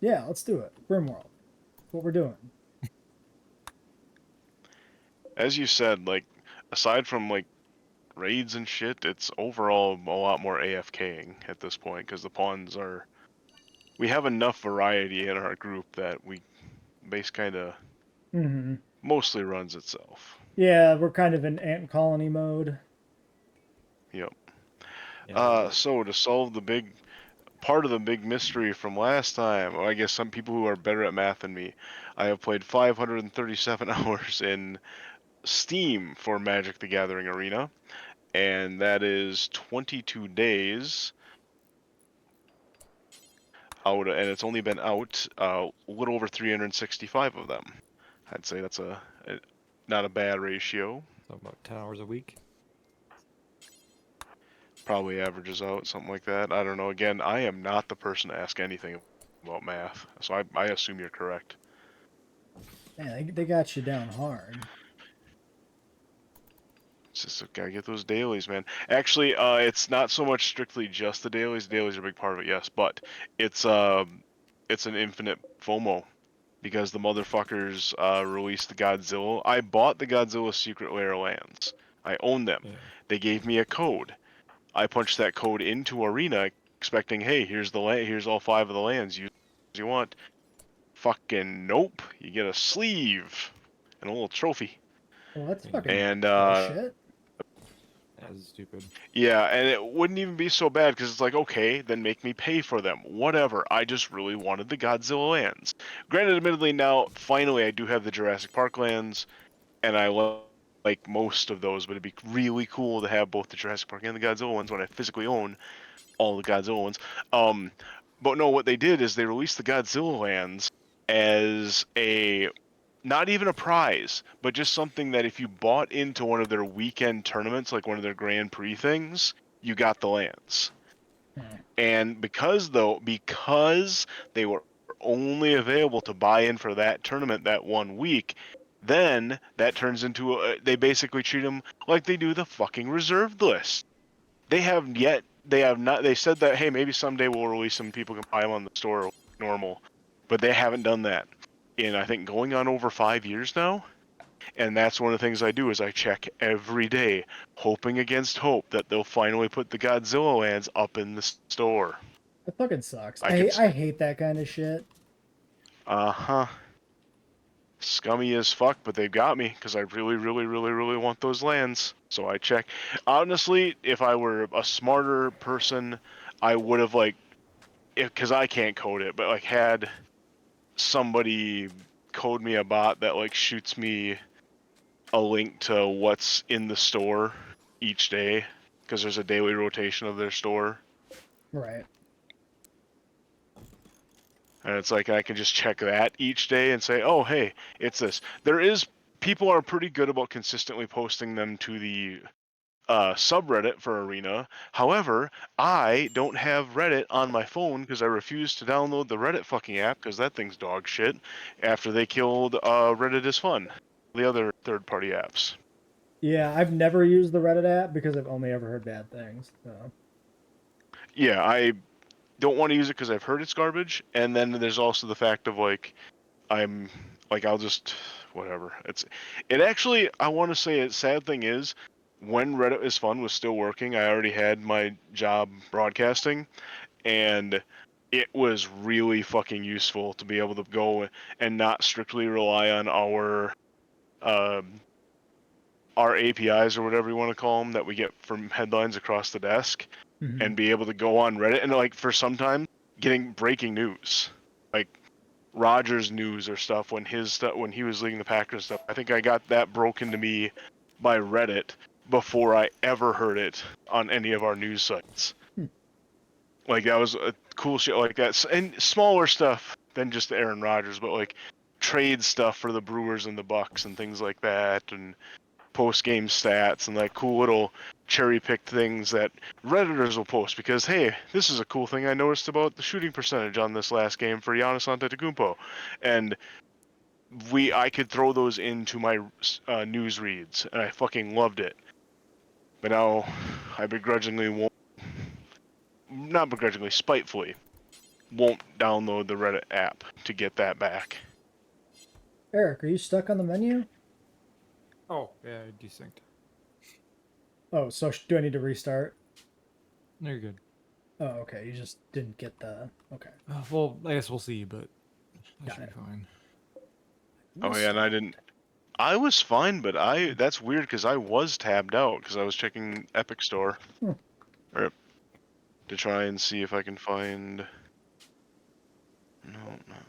Yeah, let's do it. RimWorld. What we're doing. As you said, like, aside from like raids and shit, it's overall a lot more AFKing at this point because the pawns are. We have enough variety in our group that we base kind of Mm-hmm. mostly runs itself. Yeah, we're kind of in ant colony mode. Yep. Yeah, we're So to solve the big part of the big mystery from last time, or I guess some people who are better at math than me, I have played 537 hours in Steam for Magic: The Gathering Arena, and that is 22 days out, and it's only been out a little over 365 of them. I'd say that's a not a bad ratio. so about 10 hours a week. Probably averages out something like that. I don't know. Again, I am not the person to ask anything about math, so I assume you're correct. Man, they got you down hard. It's just gotta get those dailies, man. Actually, it's not so much strictly just the dailies. The dailies are a big part of it, yes, but it's an infinite FOMO because the motherfuckers released the Godzilla. I bought the Godzilla Secret Lair lands. I own them. Yeah. They gave me a code. I punched that code into Arena, expecting, hey, here's the land, here's all 5 of the lands. Use as you want. Fucking nope. You get a sleeve and a little trophy. Well, that's Yeah. fucking And bullshit. That's stupid. yeah, and it wouldn't even be so bad because it's like, okay, then make me pay for them. Whatever. I just really wanted the Godzilla lands. Granted, admittedly, now finally I do have the Jurassic Park lands, and I like most of those, but it'd be really cool to have both the Jurassic Park and the Godzilla ones when I physically own all the Godzilla ones. Um, but no, what they did is they released the Godzilla lands as a not even a prize, but just something that if you bought into one of their weekend tournaments, like one of their Grand Prix things, you got the lands. Hmm. And because they were only available to buy in for that tournament that one week, then that turns into they basically treat them like they do the fucking reserved list. They have not, they said that, hey, maybe someday we'll release them, people can buy them on the store normal, but they haven't done that in, I think, going on over 5 years now. And that's one of the things I do is I check every day, hoping against hope that they'll finally put the Godzilla lands up in the store. That fucking sucks. I could, I hate that kind of shit. uh-huh, scummy as fuck, but they've got me because I really, really, really, really want those lands. So I check. Honestly, if I were a smarter person, I would have like, because I can't code it, but like had somebody code me a bot that like shoots me a link to what's in the store each day because there's a daily rotation of their store, Right. and it's like I can just check that each day and say, oh hey, it's this. There is People are pretty good about consistently posting them to the subreddit for Arena. However, I don't have Reddit on my phone because I refuse to download the Reddit fucking app because that thing's dog shit after they killed Reddit is Fun, the other third-party apps. Yeah, I've never used the Reddit app because I've only ever heard bad things. So. Yeah, I don't want to use it because I've heard it's garbage, and then there's also the fact of like I'm like I'll just whatever. It actually I want to say a sad thing is when Reddit is Fun was still working, I already had my job broadcasting, and it was really fucking useful to be able to go and not strictly rely on um, our APIs or whatever you want to call them that we get from headlines across the desk, Mhm. and be able to go on Reddit and like for some time getting breaking news, like Rogers news or stuff when he was leading the Packers stuff. I think I got that broken to me by Reddit before I ever heard it on any of our news sites. Hmm. Like that was a cool shit like that, and smaller stuff than just Aaron Rodgers, but like trade stuff for the Brewers and the Bucks and things like that, and post game stats and like cool little cherry picked things that Redditors will post because hey, this is a cool thing I noticed about the shooting percentage on this last game for Giannis Antetokounmpo, and I could throw those into my news reads and I fucking loved it. But now I begrudgingly won't, not begrudgingly, spitefully won't download the Reddit app to get that back. Eric, are you stuck on the menu? Oh, yeah, I desynced. Oh, so do I need to restart? No, you're good. Oh, okay. You just didn't get the. Okay. Well, I guess we'll see, but I Got should it. be fine. Oh yeah, and I didn't. I was fine, but that's weird because I was tabbed out because I was checking Epic Store Hmm. or to try and see if I can find. No, not.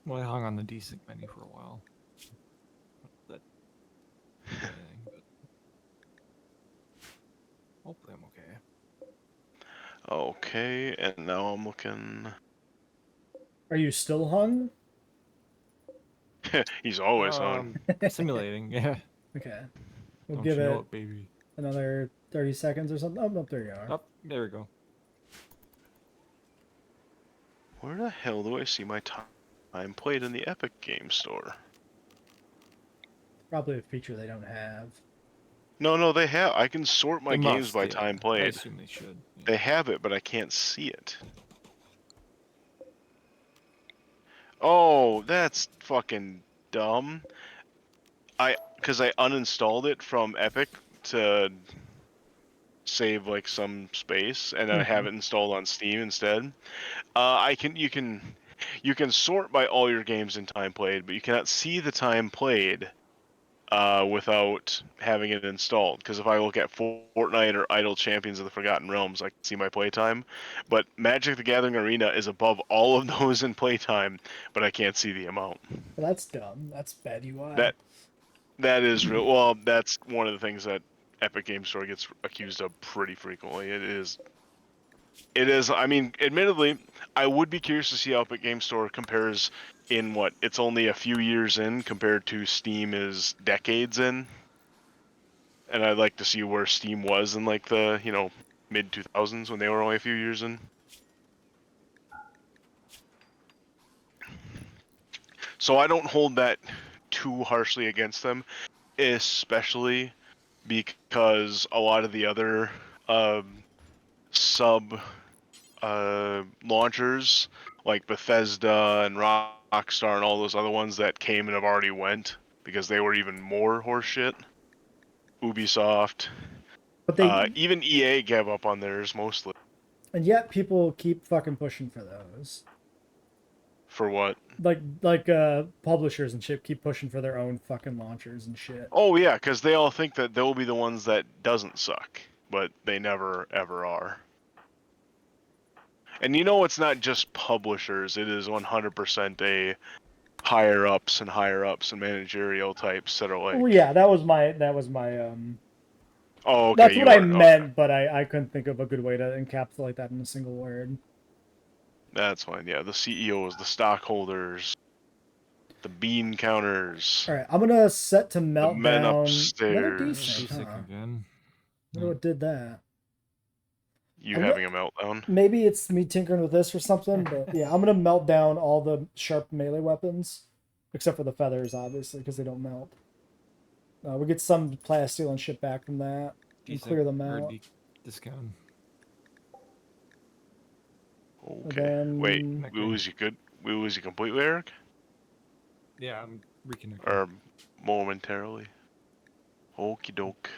Well, I hung on the desync menu for a while. That anything, but hopefully I'm okay. Okay, and now I'm looking. Are you still hung? He's always hung. Simulating, yeah. Okay. We'll Don't give you know it it, baby? another 30 seconds or something. Oh, no, there you are. Oh, there we go. Where the hell do I see my time played in the Epic Game Store? Probably a feature they don't have. No, they have. I can sort my They games must, by yeah. time I played. assume they should. Yeah. They have it, but I can't see it. Oh, that's fucking dumb. Because I uninstalled it from Epic to save like some space, and then I have it installed on Steam instead. You can sort by all your games in time played, but you cannot see the time played without having it installed. Because if I look at Fortnite or Idle Champions of the Forgotten Realms, I can see my playtime. But Magic the Gathering Arena is above all of those in playtime, but I can't see the amount. Well, that's dumb. That's bad UI. That is real. Well, that's one of the things that Epic Game Store gets accused of pretty frequently. It is. I mean, admittedly, I would be curious to see how Epic Game Store compares in what it's only a few years in compared to Steam is decades in. And I'd like to see where Steam was in like the mid 2000s when they were only a few years in. So I don't hold that too harshly against them, especially because a lot of the other sub launchers like Bethesda and Rockstar and all those other ones that came and have already went because they were even more horseshit. Ubisoft, But they, even EA gave up on theirs mostly. and yet people keep fucking pushing for those. For what? Like publishers and shit keep pushing for their own fucking launchers and shit. Oh yeah, because they all think that they'll be the ones that doesn't suck, but they never ever are. And it's not just publishers; it is 100% a higher ups and managerial types that are like. Well, yeah, that was my Oh, okay. that's You what I weren't. Okay. meant, but I couldn't think of a good way to encapsulate that in a single word. That's fine. Yeah, the CEOs, the stockholders, the bean counters, All right, I'm gonna set to the men meltdown. Another upstairs. desync, Desync huh? again. I wonder what did that. You having a meltdown? Maybe it's me tinkering with this or something, but yeah, I'm gonna melt down all the sharp melee weapons, except for the feathers, obviously, because they don't melt. We get some plasteel and shit back from that, and Desync clear them or out. discount. Okay. Then, Wait, we lose you good? We lose you completely, Eric? Yeah, I'm reconnecting. Or momentarily? Okie doke.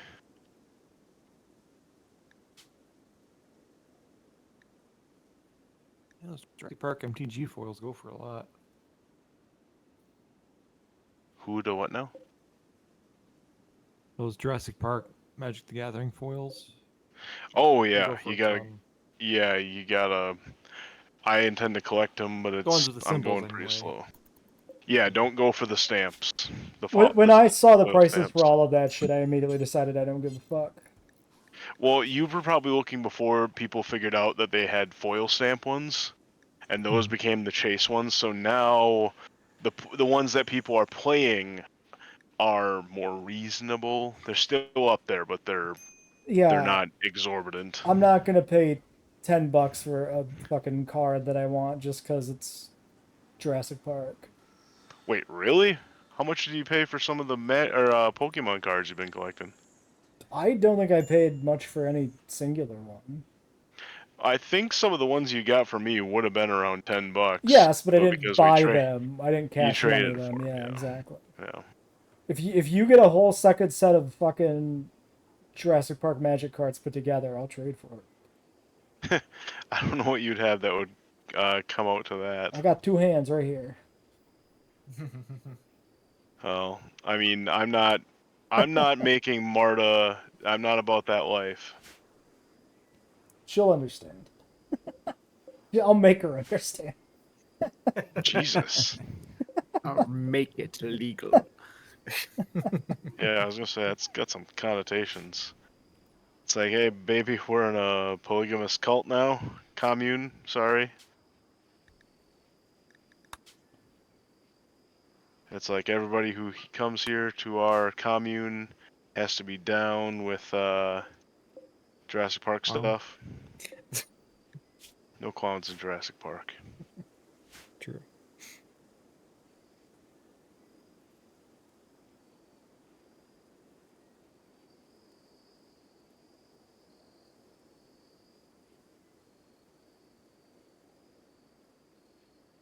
Yeah, those Jurassic Park MTG foils go for a lot. Who to what now? Those Jurassic Park Magic the Gathering foils. Oh They yeah, go for you a gotta. ton. Yeah, you gotta. I intend to collect them, but The ones with the I'm symbols going pretty anyway. slow. Yeah, don't go for the stamps. when I saw the foil prices stamps. for all of that shit, I immediately decided I don't give a fuck. Well, you were probably looking before people figured out that they had foil stamp ones, and those became the chase ones. So now, the ones that people are playing are more reasonable. They're still up there, but they're Yeah, not exorbitant. I'm not gonna pay $10 for a fucking card that I want just because it's Jurassic Park. Wait, really? How much did you pay for some of the Pokemon cards you've been collecting? I don't think I paid much for any singular one. I think some of the ones you got from me would have been around $10. Yes, but I didn't because buy them. I didn't you cash money traded them. for Yeah, them, exactly. yeah. If you get a whole second set of fucking Jurassic Park Magic cards put together, I'll trade for it. I don't know what you'd have that would come out to that. I got 2 hands right here. Oh, I mean, I'm not making Marta. I'm not about that life. She'll understand. Yeah, I'll make her understand. Jesus. I'll make it legal. Yeah, I was gonna say that's got some connotations. It's like, hey, baby, we're in a polygamous cult now. Commune, sorry. It's like everybody who comes here to our commune has to be down with Jurassic Park stuff. No clowns in Jurassic Park. True.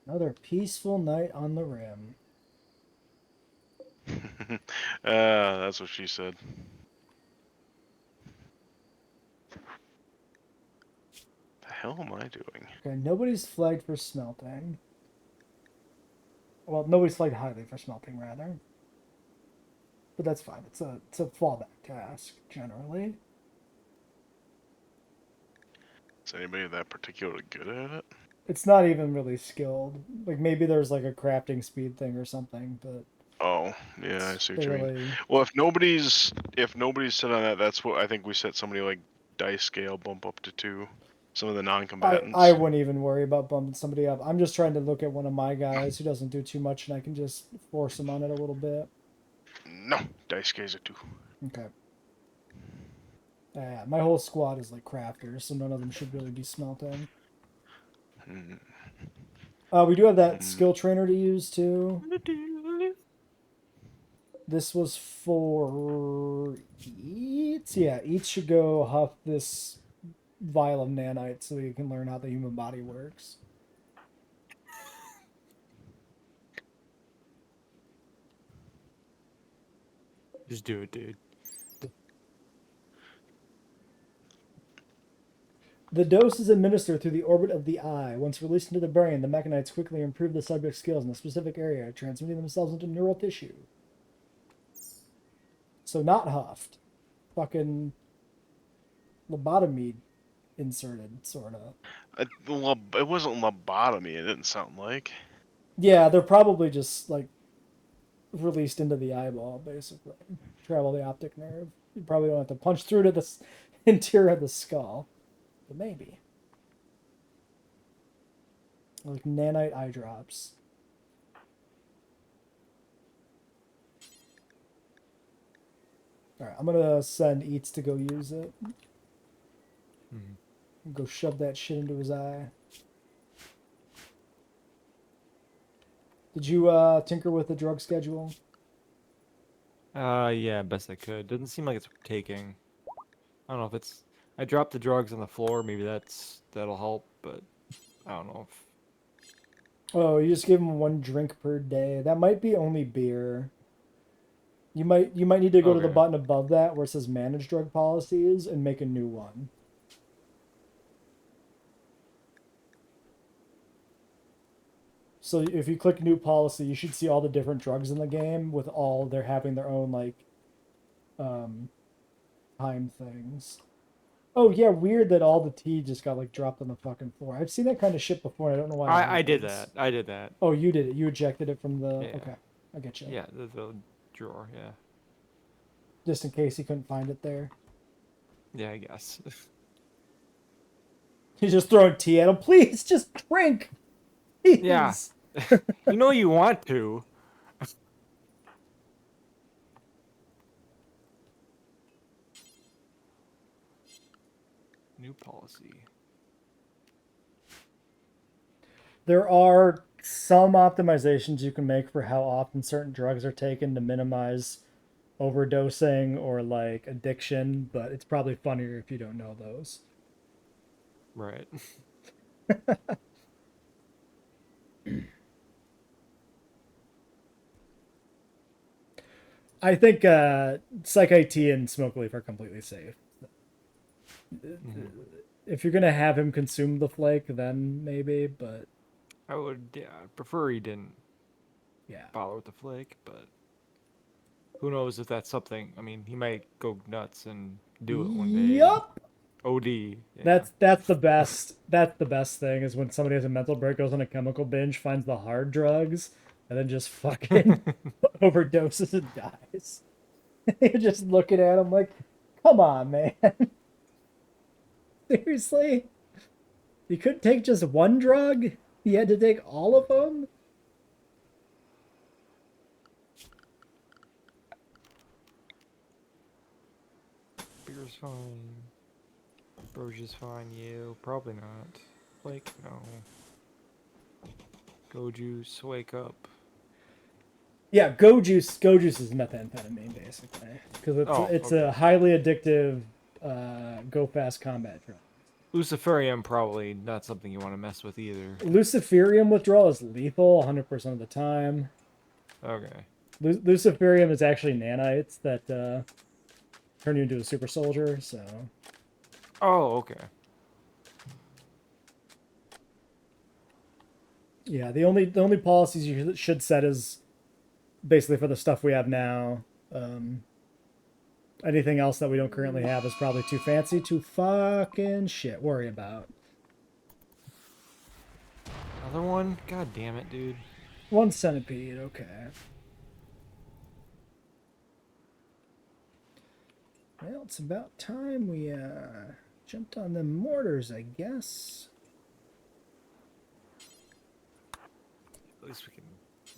Another peaceful night on the rim. That's what she said. The hell am I doing? Okay, nobody's flagged for smelting. Well, nobody's flagged highly for smelting, rather. But that's fine. It's a fallback task, generally. Is anybody that particularly good at it? It's not even really skilled. Like, maybe there's like a crafting speed thing or something, but Oh, yeah, I see what you mean. barely... Well, if nobody's set on that, that's what I think we set somebody like dice scale bump up to 2. Some of the non-combatants. I wouldn't even worry about bumping somebody up. I'm just trying to look at one of my guys who doesn't do too much, and I can just force him on it a little bit. No, dice scales are 2. Okay. Yeah, my whole squad is like crafters, so none of them should really be smelting. We do have that skill trainer to use too. This was for eats. Yeah, each should go huff this vial of nanite so you can learn how the human body works. Just do it, dude. The dose is administered through the orbit of the eye. Once released into the brain, the mechanites quickly improve the subject's skills in a specific area, transmitting themselves into neural tissue. So not huffed. Fucking lobotomy inserted, sort of. It wasn't lobotomy, it didn't sound like. Yeah, they're probably just, like, released into the eyeball, basically. Travel the optic nerve. You probably don't have to punch through to the interior of the skull. But maybe. Like nanite eye drops. Alright, I'm gonna send Eats to go use it. Go shove that shit into his eye. Did you tinker with the drug schedule? Yeah, best I could. Doesn't seem like it's taking. I don't know if it's. I dropped the drugs on the floor. Maybe that'll help, but I don't know if. Oh, you just give him 1 drink per day. That might be only beer. You might need to go to the Okay. button above that where it says manage drug policies and make a new one. So if you click new policy, you should see all the different drugs in the game with all they're having their own like time things. Oh yeah, weird that all the tea just got like dropped on the fucking floor. I've seen that kind of shit before. And I don't know why. I did that. I did that. Oh, you did it. You ejected it from the. Yeah. Okay, I get you. Yeah, the drawer. Yeah. Just in case he couldn't find it there. Yeah, I guess. He's just throwing tea at him. Please, just drink. Please. Yeah. You know you want to. New policy. There are some optimizations you can make for how often certain drugs are taken to minimize overdosing or like addiction, but it's probably funnier if you don't know those. Right. I think Psych IT and Smoke Leaf are completely safe. If you're gonna have him consume the flake, then maybe, but I would, yeah, I'd prefer he didn't yeah. bother with the flake, but who knows if that's something. I mean, he might go nuts and do it one day. Yup. OD. Yeah. That's the best. That's the best thing is when somebody has a mental break, goes on a chemical binge, finds the hard drugs, and then just fucking overdoses and dies. You're just looking at him like, come on, man. Seriously? You couldn't take just one drug? You had to take all of them? Beer's fine. Broja's fine. You probably not. Like no. Go juice. Wake up. Yeah, Go Juice is methamphetamine, basically. Because it's okay. a highly addictive go fast combat drug. Luciferium probably not something you want to mess with either. Luciferium withdrawal is lethal 100% of the time. Okay. Luciferium is actually nanites that turn you into a super soldier, so... Oh, okay. Yeah, the only policies you should set is basically for the stuff we have now. Anything else that we don't currently have is probably too fancy to fucking shit worry about. Another one? God damn it, dude. One centipede, okay. Well, it's about time we jumped on the mortars, I guess. At least we can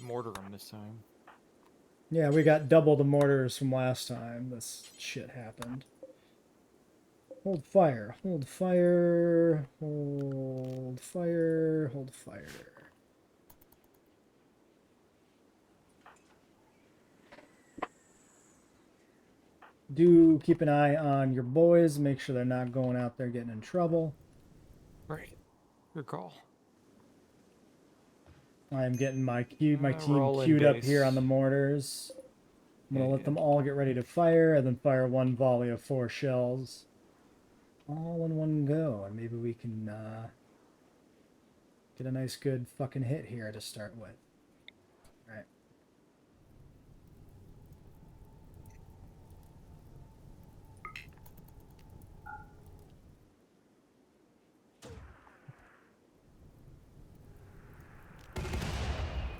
mortar them this time. Yeah, we got double the mortars from last time this shit happened. Hold fire, hold fire, hold fire, hold fire. Do keep an eye on your boys, make sure they're not going out there getting in trouble. Right. Your call. I am getting my team roll in queued up base. here on the mortars. I'm gonna Yeah, let them all get ready to fire, and then fire one volley of 4 shells, all in one go, and maybe we can get a nice, good fucking hit here to start with. All right.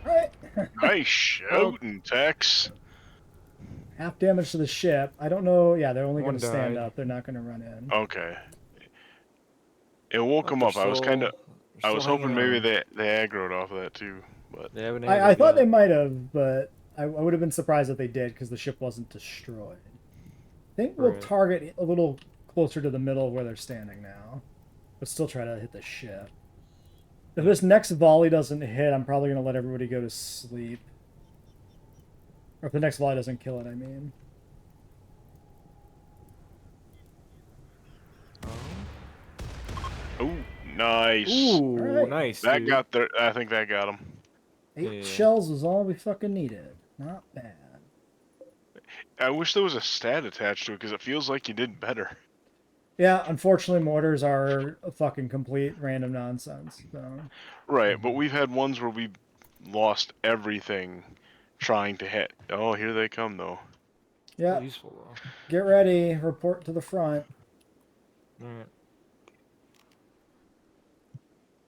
All right. Nice shooting, Tex. Half damage to the ship. I don't know. Yeah, they're only going One to stand died. up. They're not going to run in. Okay. It woke But him they're up. I was still- they're I was still hoping hanging maybe on. they aggroed off of that too, but They haven't I ended thought they yet. might have, but I would have been surprised if they did because the ship wasn't destroyed. I think we'll Right. target a little closer to the middle where they're standing now, but still try to hit the ship. If this next volley doesn't hit, I'm probably going to let everybody go to sleep. Or if the next volley doesn't kill it, I mean. ooh, nice. Ooh, Alright. nice, That dude. got there. I think that got him. 8 Yeah. shells was all we fucking needed. Not bad. I wish there was a stat attached to it because it feels like you did better. Yeah, unfortunately, mortars are a fucking complete random nonsense. So. Right, but we've had ones where we lost everything trying to hit. Oh, here they come though. Yeah, Useful though. get ready. Report to the front. Alright.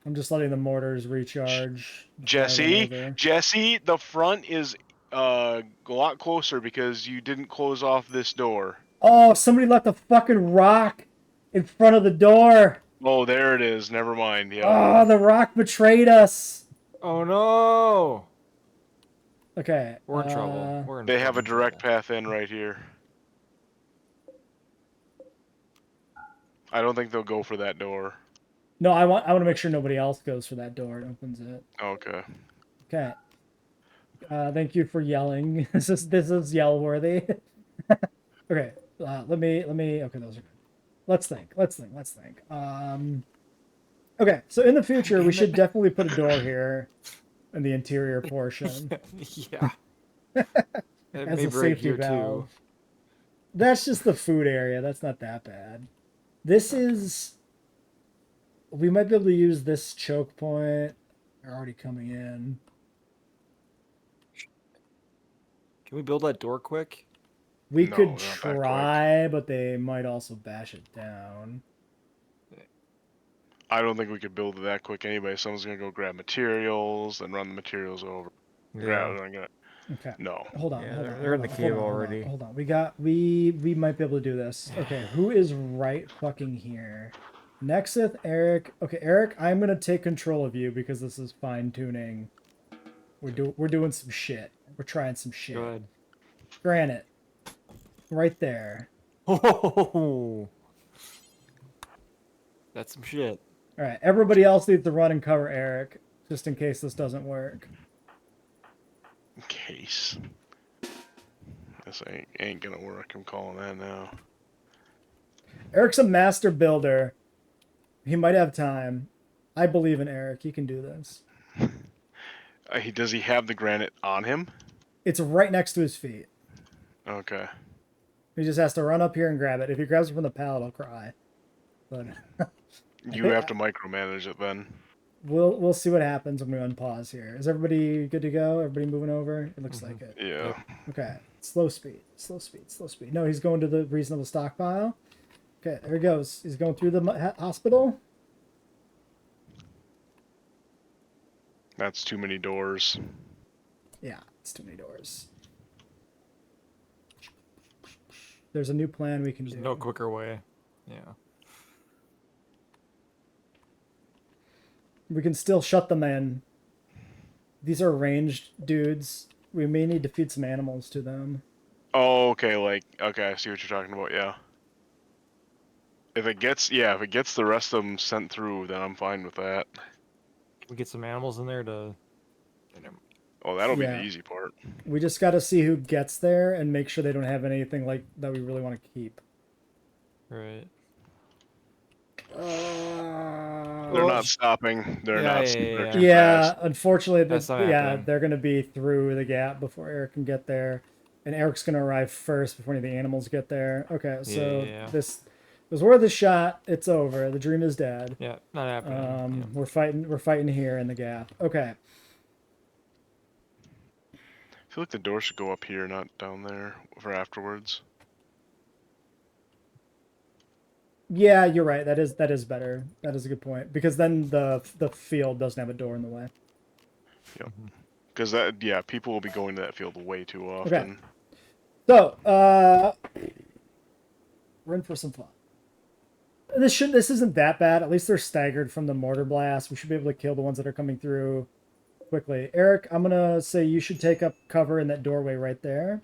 I'm just letting the mortars recharge. before I run Jesse, over. Jesse, the front is a lot closer because you didn't close off this door. Oh, somebody left a fucking rock in front of the door. Oh, there it is. Never mind. Yeah. Oh, the rock betrayed us. Oh no! Okay. We're in trouble. We're in They have a fucking direct trouble. path in right here. I don't think they'll go for that door. No, I want to make sure nobody else goes for that door and opens it. Okay. Okay. Thank you for yelling. This is yell worthy. Okay, let me. Okay, those are good. Let's think. Okay, so in the future, we should definitely put a door here in the interior portion Yeah. And as a maybe right safety here valve. too. That's just the food area. That's not that bad. This is. We might be able to use this choke point. They're already coming in. Can we build that door quick? We No, could not that quick. try, but they might also bash it down. I don't think we could build it that quick anyway. Someone's gonna go grab materials and run the materials over. Grab it. I'm gonna. Okay. No. Hold on. Yeah, hold on. they're in hold the on, cave hold on, already. Hold on. We might be able to do this. Okay. Who is right fucking here? Nexith, Eric. Okay, Eric, I'm gonna take control of you because this is fine tuning. We're doing some shit. We're trying some shit. Good. Granite. Right there. Oh, that's some shit. All right. Everybody else needs to run and cover Eric, just in case this doesn't work. In case. This ain't gonna work. I'm calling that now. Eric's a master builder. He might have time. I believe in Eric. He can do this. Does he have the granite on him? It's right next to his feet. Okay. He just has to run up here and grab it. If he grabs it from the pallet, I'll cry. But You have to micromanage it then. we'll see what happens when we unpause here. Is everybody good to go? Everybody moving over? It looks like it. Yeah. Okay. Slow speed. No, he's going to the reasonable stockpile. Okay, there he goes. He's going through the hospital. That's too many doors. Yeah, it's too many doors. There's a new plan we can There's do. no quicker way. Yeah. We can still shut them in. These are ranged dudes. We may need to feed some animals to them. Oh, okay. Okay, I see what you're talking about. Yeah. If it gets the rest of them sent through, then I'm fine with that. Can we get some animals in there to. Oh, that'll be Yeah. the easy part. We just got to see who gets there and make sure they don't have anything like that we really want to keep. Right. They're not stopping. They're Yeah, not. yeah, They're yeah. too Yeah, fast. unfortunately, That's not yeah, happening. they're gonna be through the gap before Eric can get there, and Eric's gonna arrive first before any of the animals get there. Okay, so Yeah. this was worth a shot. It's over. The dream is dead. Yeah, not happening. Yeah. We're fighting here in the gap. Okay. I feel like the door should go up here, not down there, for afterwards. Yeah, you're right. That is better. That is a good point because then the field doesn't have a door in the way. Yep. Because people will be going to that field way too often. Okay. So, we're in for some fun. This isn't that bad. At least they're staggered from the mortar blast. We should be able to kill the ones that are coming through quickly. Eric, I'm gonna say you should take up cover in that doorway right there.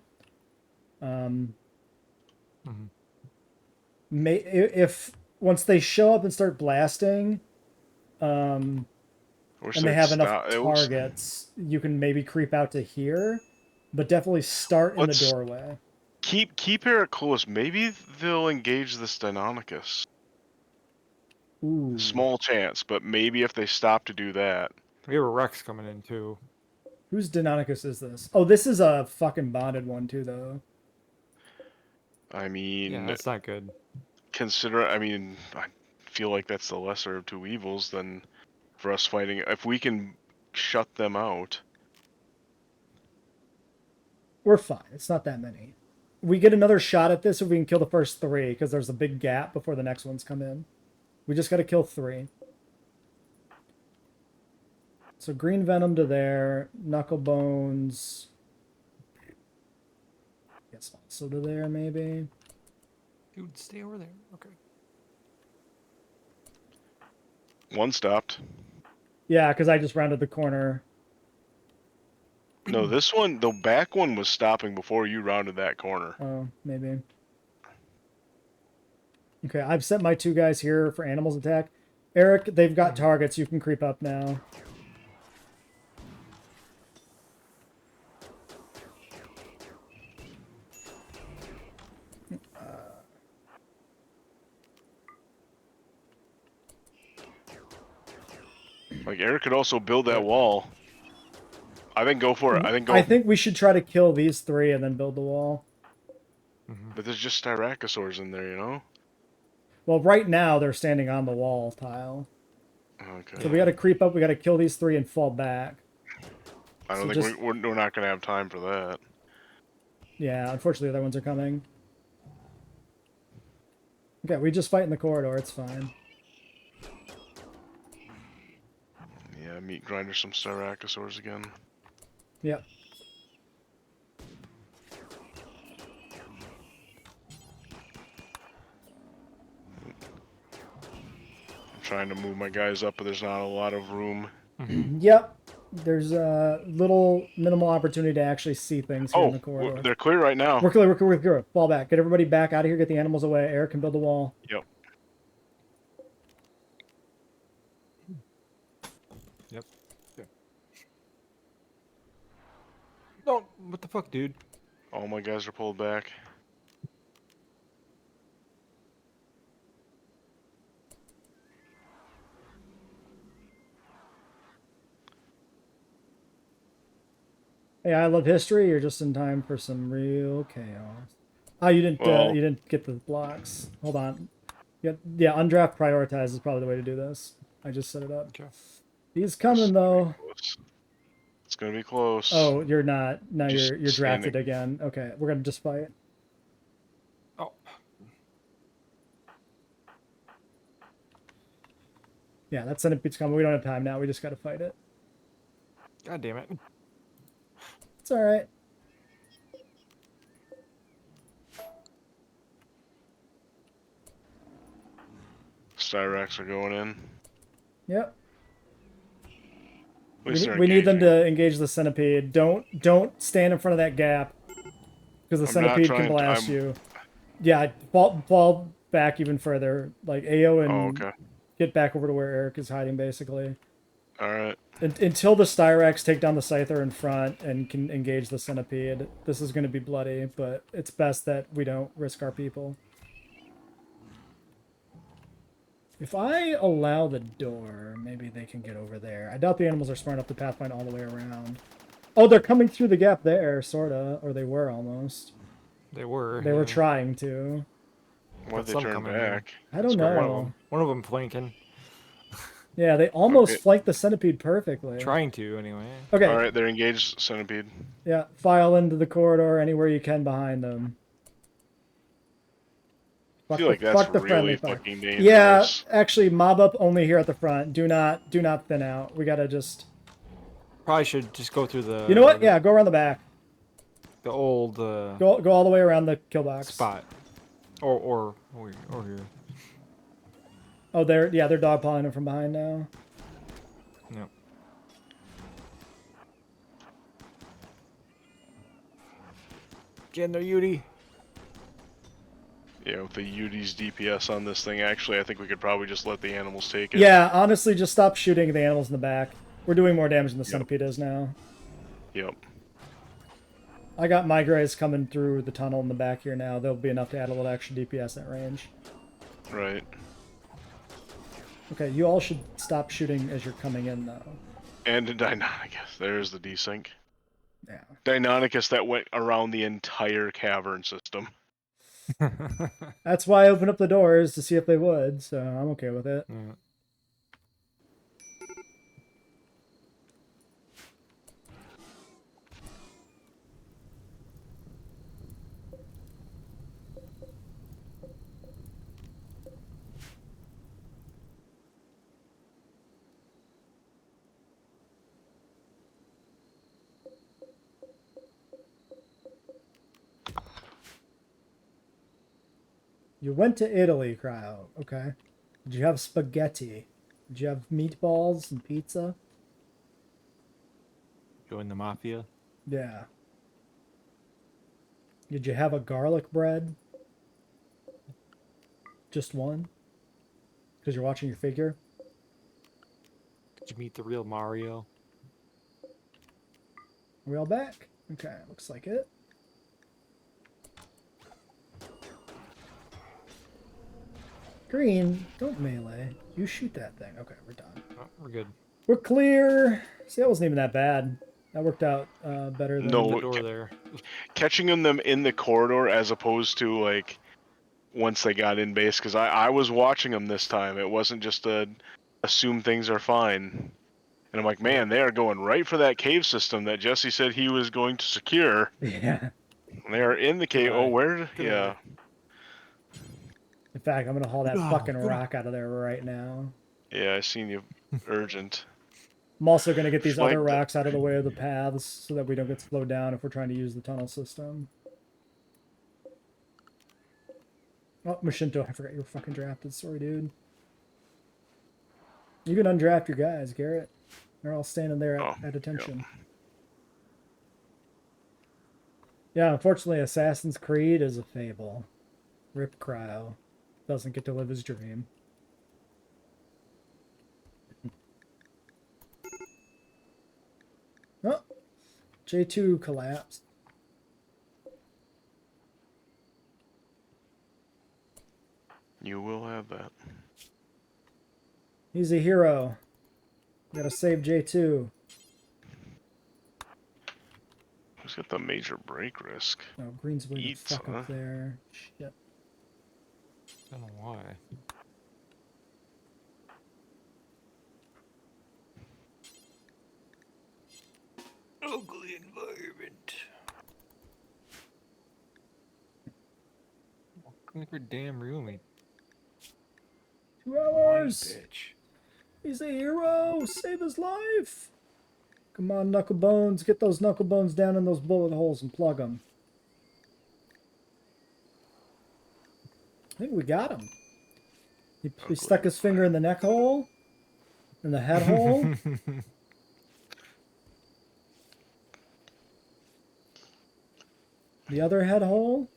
If once they show up and start blasting, and they have enough targets, you can maybe creep out to here, but definitely start in the doorway. Keep Eric close. Maybe they'll engage this Deinonychus. Ooh. Small chance, but maybe if they stop to do that. We have a Rex coming in too. Whose Deinonychus is this? Oh, this is a fucking bonded one too, though. I mean, Yeah, that's not good. I feel like that's the lesser of two evils than for us fighting. If we can shut them out. We're fine. It's not that many. We get another shot at this if we can kill the first 3, because there's a big gap before the next ones come in. We just got to kill 3. So green venom to there, knuckle bones. Guess also to there maybe. Dude, stay over there. Okay. One stopped. Yeah, because I just rounded the corner. No, this one, the back one was stopping before you rounded that corner. Oh, maybe. Okay, I've set my 2 guys here for animals attack. Eric, they've got targets. You can creep up now. Like Eric could also build that wall. I think go for it. I think go. I think we should try to kill these 3 and then build the wall. But there's just Styracosaurs in there, you know? Well, right now they're standing on the wall tile. Okay. So we got to creep up. We got to kill these 3 and fall back. I don't so think just- we're not going to have time for that. Yeah, unfortunately, the other ones are coming. Okay, we just fight in the corridor. It's fine. Yeah, meat grinder some Styracosaurs again. Yep. I'm trying to move my guys up, but there's not a lot of room. Yep. There's a little minimal opportunity to actually see things here in the corridor. They're clear right now. We're clear, we're clear, we're clear. Fall back. Get everybody back out of here. Get the animals away. Eric can build the wall. Yep. Yep. No, what the fuck, dude? All my guys are pulled back. Hey, I love history. You're just in time for some real chaos. Oh, you didn't get the blocks. Hold on. Yeah, undraft prioritize is probably the way to do this. I just set it up. Okay. He's coming though. It's gonna be close. Oh, you're not. No, Just you're drafted standing. again. Okay, we're gonna just fight. Oh. Yeah, that centipede's coming. We don't have time now. We just gotta fight it. God damn it. It's all right. Styracs are going in. Yep. At least they're We need them engaging. to engage the centipede. Don't stand in front of that gap because the I'm not centipede can trying to- blast I'm- you. Yeah, fall back even further. Like AO and Oh, okay. get back over to where Eric is hiding, basically. All right. Until the Styracs take down the Scyther in front and can engage the centipede. This is going to be bloody, but it's best that we don't risk our people. If I allow the door, maybe they can get over there. I doubt the animals are smart enough to pathfind all the way around. Oh, they're coming through the gap there, sorta. Or they were almost. They were. They were trying to. Why'd they some turn coming back? I don't One of know. them. One of them flanking. Yeah, they almost Okay. flanked the centipede perfectly. Trying to, anyway. Okay, All right, they're engaged centipede. yeah, file into the corridor anywhere you can behind them. I feel like that's the really friendly fire. fucking dangerous. Yeah, actually, mob up only here at the front. Do not thin out. We gotta just. Probably should just go through the. You know what? Yeah, go around the back. The old Go all the way around the kill box. spot. Or here. Oh, they're dogpiling it from behind now. Yep. Get in there, Yudi. Yeah, with the UD's DPS on this thing, actually, I think we could probably just let the animals take it. Yeah, honestly, just stop shooting the animals in the back. We're doing more damage than the centipede is now. Yep. I got migraines coming through the tunnel in the back here now. They'll be enough to add a little extra DPS at range. Right. Okay, you all should stop shooting as you're coming in, though. And a Deinonychus. There's the desync. Yeah. Deinonychus that went around the entire cavern system. That's why I opened up the doors to see if they would, so I'm okay with it. Yeah. You went to Italy, Cryo. Okay. Did you have spaghetti? Did you have meatballs and pizza? Join the mafia. Yeah. Did you have a garlic bread? Just one? Because you're watching your figure? Did you meet the real Mario? Are we all back? Okay, looks like it. Green, don't melee. You shoot that thing. Okay, we're done. Oh, we're good. We're clear. See, that wasn't even that bad. That worked out better than... No. The door there. Catching them in the corridor as opposed to like once they got in base, because I was watching them this time. It wasn't just a assume things are fine. And I'm like, man, they are going right for that cave system that Jesse said he was going to secure. Yeah. They are in the cave. Oh, eye. where? Good Yeah. In fact, I'm going to haul that Good eye, fucking good eye. rock out of there right now. Yeah, I seen you. Urgent. I'm also going to get these Just like other the- rocks out of the way of the paths so that we don't get slowed down if we're trying to use the tunnel system. Oh, Mashinto, I forgot you were fucking drafted. Sorry, dude. You can undraft your guys, Garrett. They're all standing there at attention. Yeah, unfortunately, Assassin's Creed is a fable. Rip Cryo. Doesn't get to live his dream. Oh, J2 collapsed. You will have that. He's a hero. Gotta save J2. Who's got the major break risk? Oh, Green's way the Eats, fuck huh? up there. Shit. I don't know why. Ugly environment. Looking for damn roomy. 2 hours! Bitch. He's a hero! Save his life! Come on, Knucklebones. Get those Knucklebones down in those bullet holes and plug them. I think we got him. He stuck his finger in the neck hole. In the head hole. The other head hole.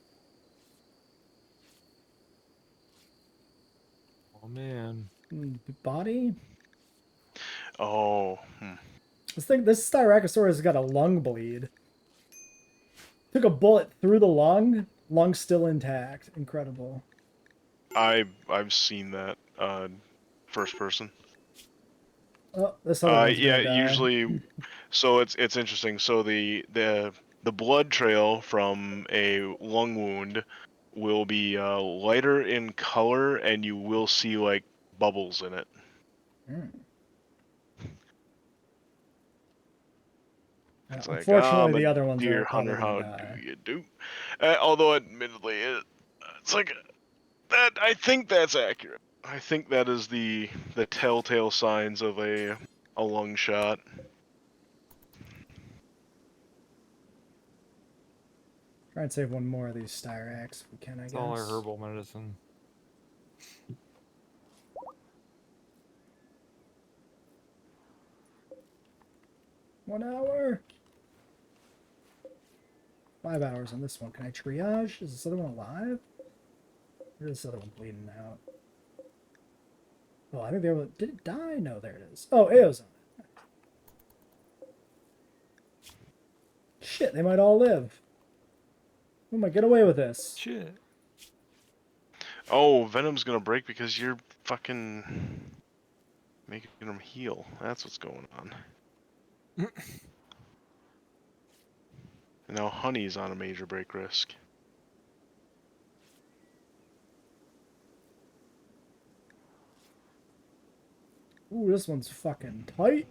Oh man. Body. Oh. This Styracosaurus has got a lung bleed. Took a bullet through the lung. Lung still intact. Incredible. I've seen that first person. Oh, this other one's yeah, gonna die. usually. So it's interesting. So the blood trail from a lung wound will be lighter in color, and you will see like bubbles in it. It's like, Unfortunately, the other ones dear are probably hunter, gonna how die. do you do? Although, admittedly, it's like that. I think that's accurate. I think that is the telltale signs of a lung shot. Try and save one more of these Styracs if we can, I It's guess. all our herbal medicine. One hour. 5 hours on this one. Can I triage? Is this other one alive? Or is this other one bleeding out? Oh, I think they were... Did it die? No, there it is. Oh, Ao's on it. Shit, they might all live. We might get away with this. Shit. Oh, Venom's gonna break because you're fucking making him heal. That's what's going on. And now Honey's on a major break risk. Ooh, this one's fucking tight.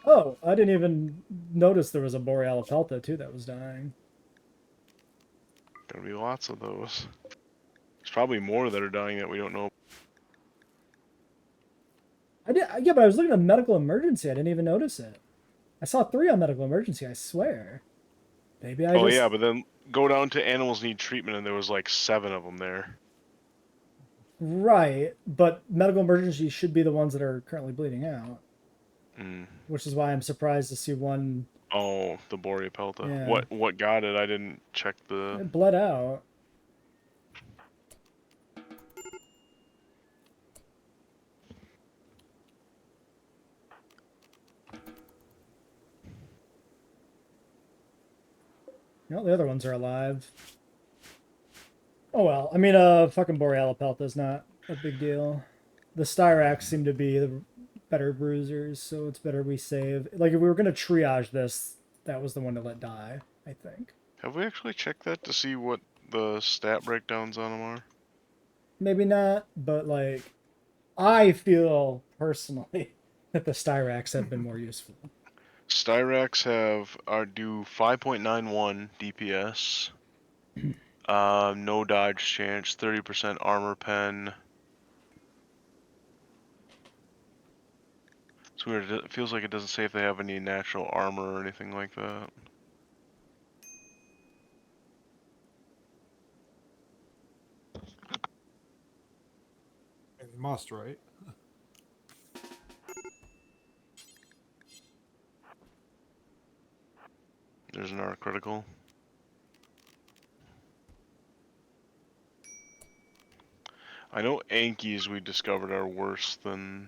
Oh, I didn't even notice there was a Boreal Pelta too that was dying. Gonna be lots of those. There's probably more that are dying that we don't know. Yeah, but I was looking at medical emergency. I didn't even notice it. I saw 3 on medical emergency, I swear. Maybe I just... Yeah, but then go down to animals need treatment and there was like 7 of them there. Right, but medical emergency should be the ones that are currently bleeding out. Which is why I'm surprised to see one... Oh, the Borea Pelta. Yeah. What got it? I didn't check the... It bled out. No, the other ones are alive. Oh well, I mean, fucking Boreal Pelta is not a big deal. The Styracs seem to be better bruisers, so it's better we save. Like if we were gonna triage this, that was the one to let die, I think. Have we actually checked that to see what the stat breakdowns on them are? Maybe not, but like I feel personally that the Styrax have been more useful. Styrax do 5.91 DPS. No dodge chance, 30% armor pen. It's weird. It feels like it doesn't say if they have any natural armor or anything like that. They must, right? There's an arc critical. I know Ankies we discovered are worse than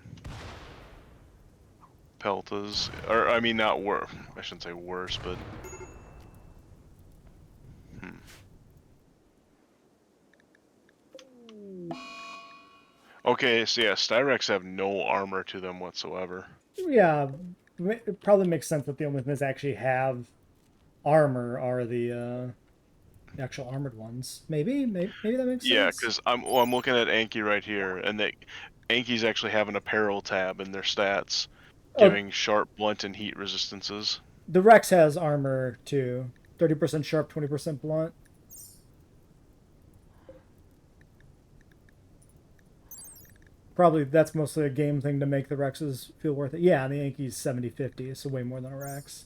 Peltas. Or, I mean, not worse. I shouldn't say worse, but... Okay, so yeah, Styrax have no armor to them whatsoever. Yeah, it probably makes sense that the only things that actually have armor are the actual armored ones. Maybe that makes Yeah, sense. because I'm looking at Anki right here, and Ankies actually have an apparel tab in their stats, Oh, giving sharp, blunt, and heat resistances. the Rex has armor too. 30% sharp, 20% blunt. Probably that's mostly a game thing to make the Rexes feel worth it. Yeah, and the Yankees 70-50, so way more than a Rex.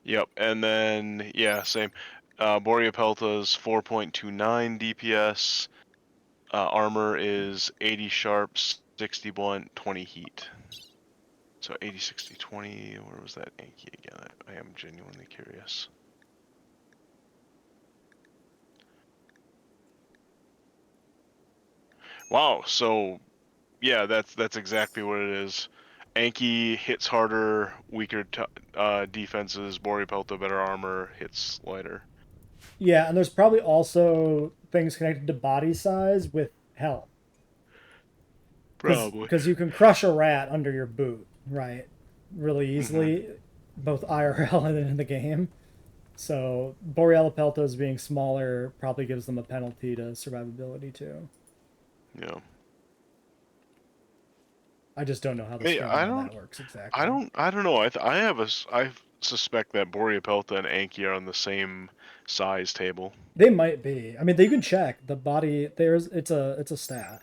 Yep, and then, yeah, same. Borea Pelta's 4.29 DPS. Armor is 80 sharp, 60 blunt, 20 heat. So 80, 60, 20, where was that Anki again? I am genuinely curious. Wow, so yeah, that's exactly what it is. Anki hits harder, weaker defenses. Borea Pelta better armor, hits lighter. Yeah, and there's probably also things connected to body size with health. Probably. Because you can crush a rat under your boot, right? Really Mm-hmm. easily, both IRL and in the game. So Boreala Peltas being smaller probably gives them a penalty to survivability too. Yeah. I just don't know how the Hey, scaling on that works exactly. I don't know. I suspect that Borea Pelta and Anki are on the same size table. They might be. I mean, they can check the body. It's a stat.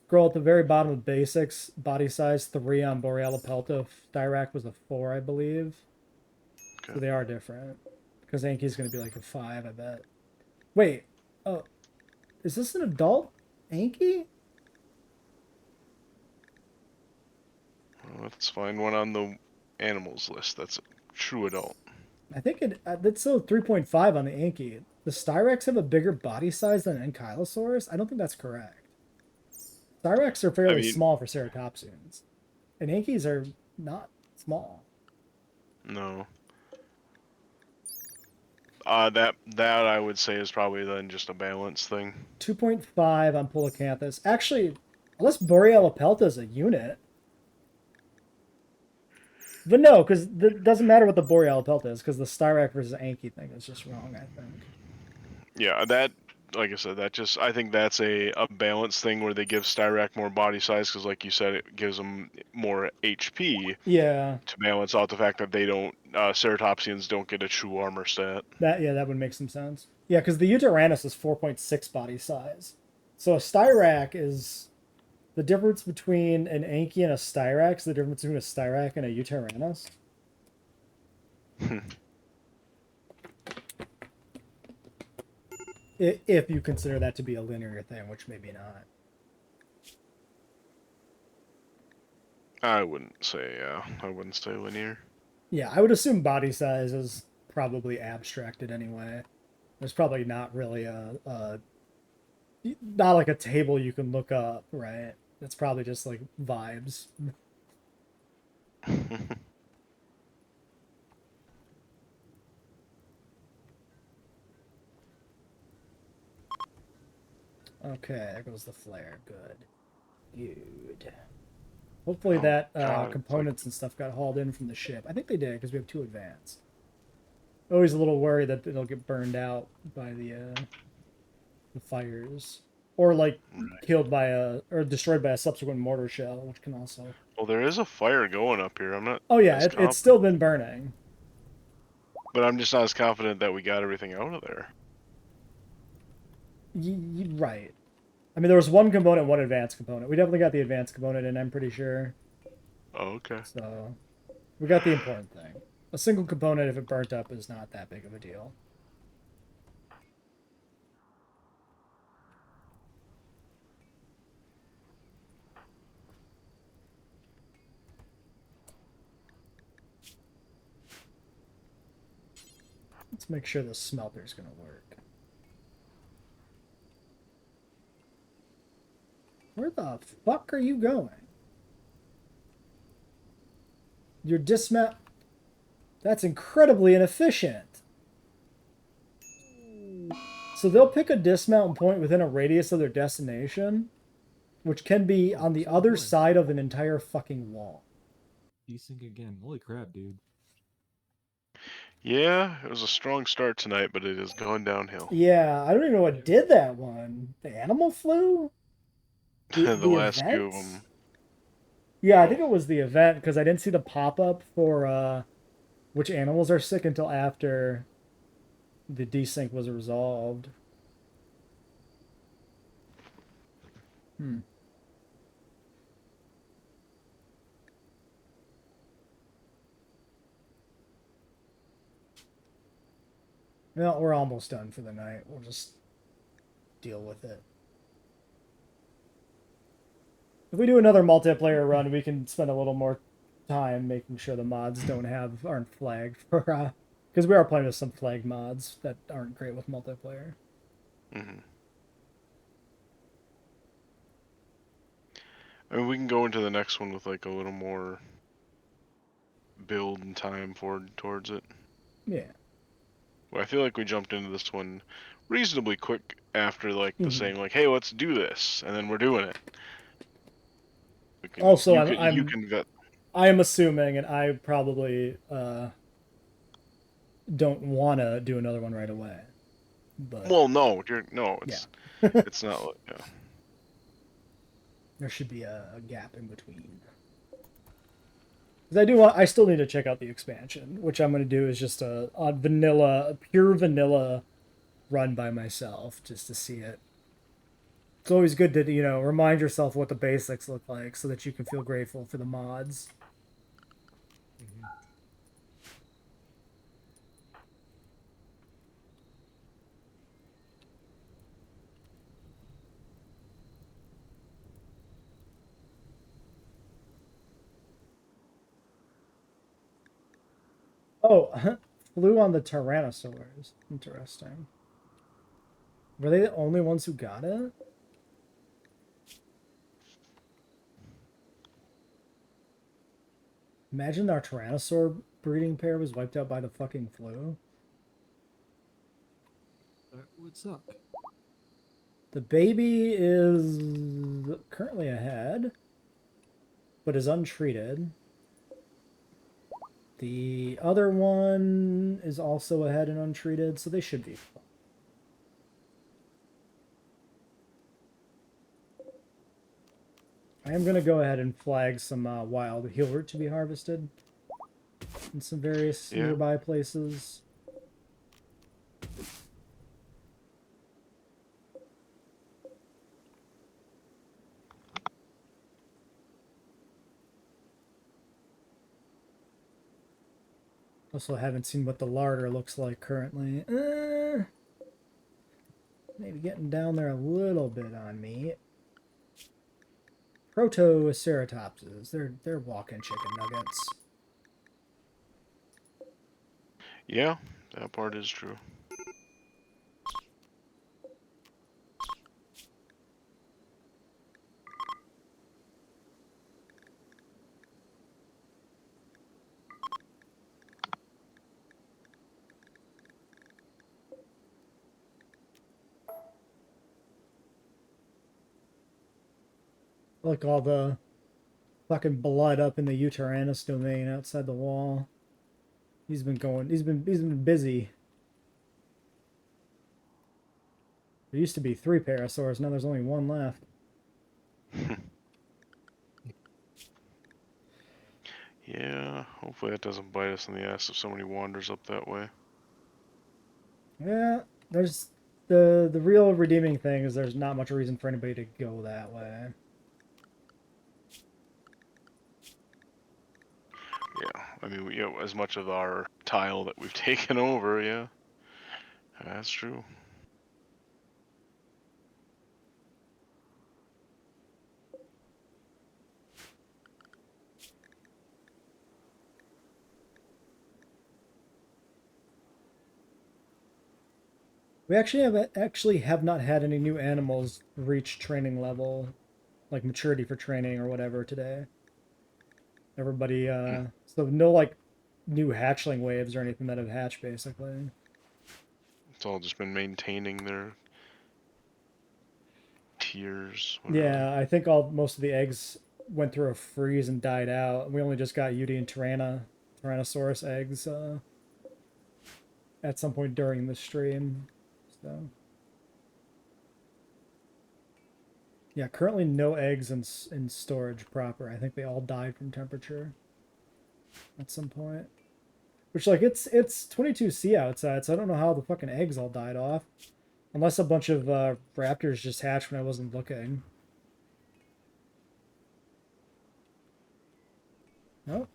Scroll at the very bottom of basics. Body size 3 on Boreala Pelta. Styrac was a 4, I believe. Okay. So they are different. Because Anki's going to be like a 5, I bet. Wait. Oh, is this an adult Anki? Well, let's find one on the animals list. That's a true adult. I think it's still 3.5 on the Anki. The Styrax have a bigger body size than Ankylosaurus? I don't think that's correct. Styrax are I fairly mean, small for ceratopsians. And Ankis are not small. no. That I would say is probably then just a balance thing. 2.5 on Polacanthus. Actually, unless Boreala Pelta is a unit. But no, because it doesn't matter what the Boreala Pelta is, because the Styrac versus Anki thing is just wrong, I think. Yeah, that, like I said, I think that's a balance thing where they give Styrac more body size because, like you said, it gives them more HP Yeah, to balance out the fact that they don't, Ceratopsians don't get a true armor stat. that would make some sense. Yeah, because the Utaranus is 4.6 body size. So a Styrac is the difference between an Anki and a Styrac is the difference between a Styrac and a Utaranus. If you consider that to be a linear thing, which maybe not. I wouldn't say linear. Yeah, I would assume body size is probably abstracted anyway. There's probably not really not like a table you can look up, right? It's probably just like vibes. Okay, there goes the flare. Good. Good. Hopefully Oh, that God, it's like- components and stuff got hauled in from the ship. I think they did because we have 2 advanced. Always a little worried that it'll get burned out by the fires, or like killed by or destroyed by a subsequent mortar shell, which can also. Well, there is a fire going up here. I'm not. Oh yeah, as it's confident, still been burning. but I'm just not as confident that we got everything out of there. Right. I mean, there was 1 component, 1 advanced component. We definitely got the advanced component, and I'm pretty sure. Oh, okay. So, we got the important thing. A single component, if it burnt up, is not that big of a deal. Let's make sure the smelter's going to work. Where the fuck are you going? Your dismount... That's incredibly inefficient. So they'll pick a dismount point within a radius of their destination, which can be on the other side of an entire fucking wall. Desync again. Holy crap, dude. Yeah, it was a strong start tonight, but it has gone downhill. Yeah, I don't even know what did that one. The animal flu? The last event? few of them. Yeah, I think it was the event because I didn't see the pop-up for which animals are sick until after the desync was resolved. Well, we're almost done for the night. We'll just deal with it. If we do another multiplayer run, we can spend a little more time making sure the mods aren't flagged for because we are playing with some flagged mods that aren't great with multiplayer. Mm-hmm. I mean, we can go into the next one with like a little more build and time towards it. Yeah. Well, I feel like we jumped into this one reasonably quick after like the saying like, "Hey, let's do this," and then we're doing it. Also, you can vet. I am assuming, and I probably don't want to do another one right away. But Well, no, it's it's not. Yeah. There should be a gap in between. Because I still need to check out the expansion, which I'm going to do is just a pure vanilla run by myself, just to see it. It's always good to, remind yourself what the basics look like so that you can feel grateful for the mods. Oh, flew on the Tyrannosaurs. Interesting. Were they the only ones who got it? Imagine our Tyrannosaur breeding pair was wiped out by the fucking flu. That would suck. The baby is currently ahead, but is untreated. The other one is also ahead and untreated, so they should be fine. I am going to go ahead and flag some wild healroot to be harvested in some various nearby places. Also haven't seen what the larder looks like currently. Maybe getting down there a little bit on me. Protoceratopses. They're walking chicken nuggets. Yeah, that part is true. Look, all the fucking blood up in the Uteranus domain outside the wall. He's been busy. There used to be 3 parasaurs, now there's only 1 left. Yeah, hopefully that doesn't bite us in the ass if somebody wanders up that way. Yeah, there's the real redeeming thing is there's not much reason for anybody to go that way. Yeah, I mean, as much of our tile that we've taken over, yeah. That's true. We actually have not had any new animals reach training level, like maturity for training or whatever today. Everybody, so no like new hatchling waves or anything that have hatched basically. It's all just been maintaining their tiers. Whatever. Yeah, I think most of the eggs went through a freeze and died out. We only just got Udi and Tyrannosaurus eggs at some point during the stream. So yeah, currently no eggs in storage proper. I think they all died from temperature at some point. Which like it's 22°C outside, so I don't know how the fucking eggs all died off. Unless a bunch of raptors just hatched when I wasn't looking. Nope.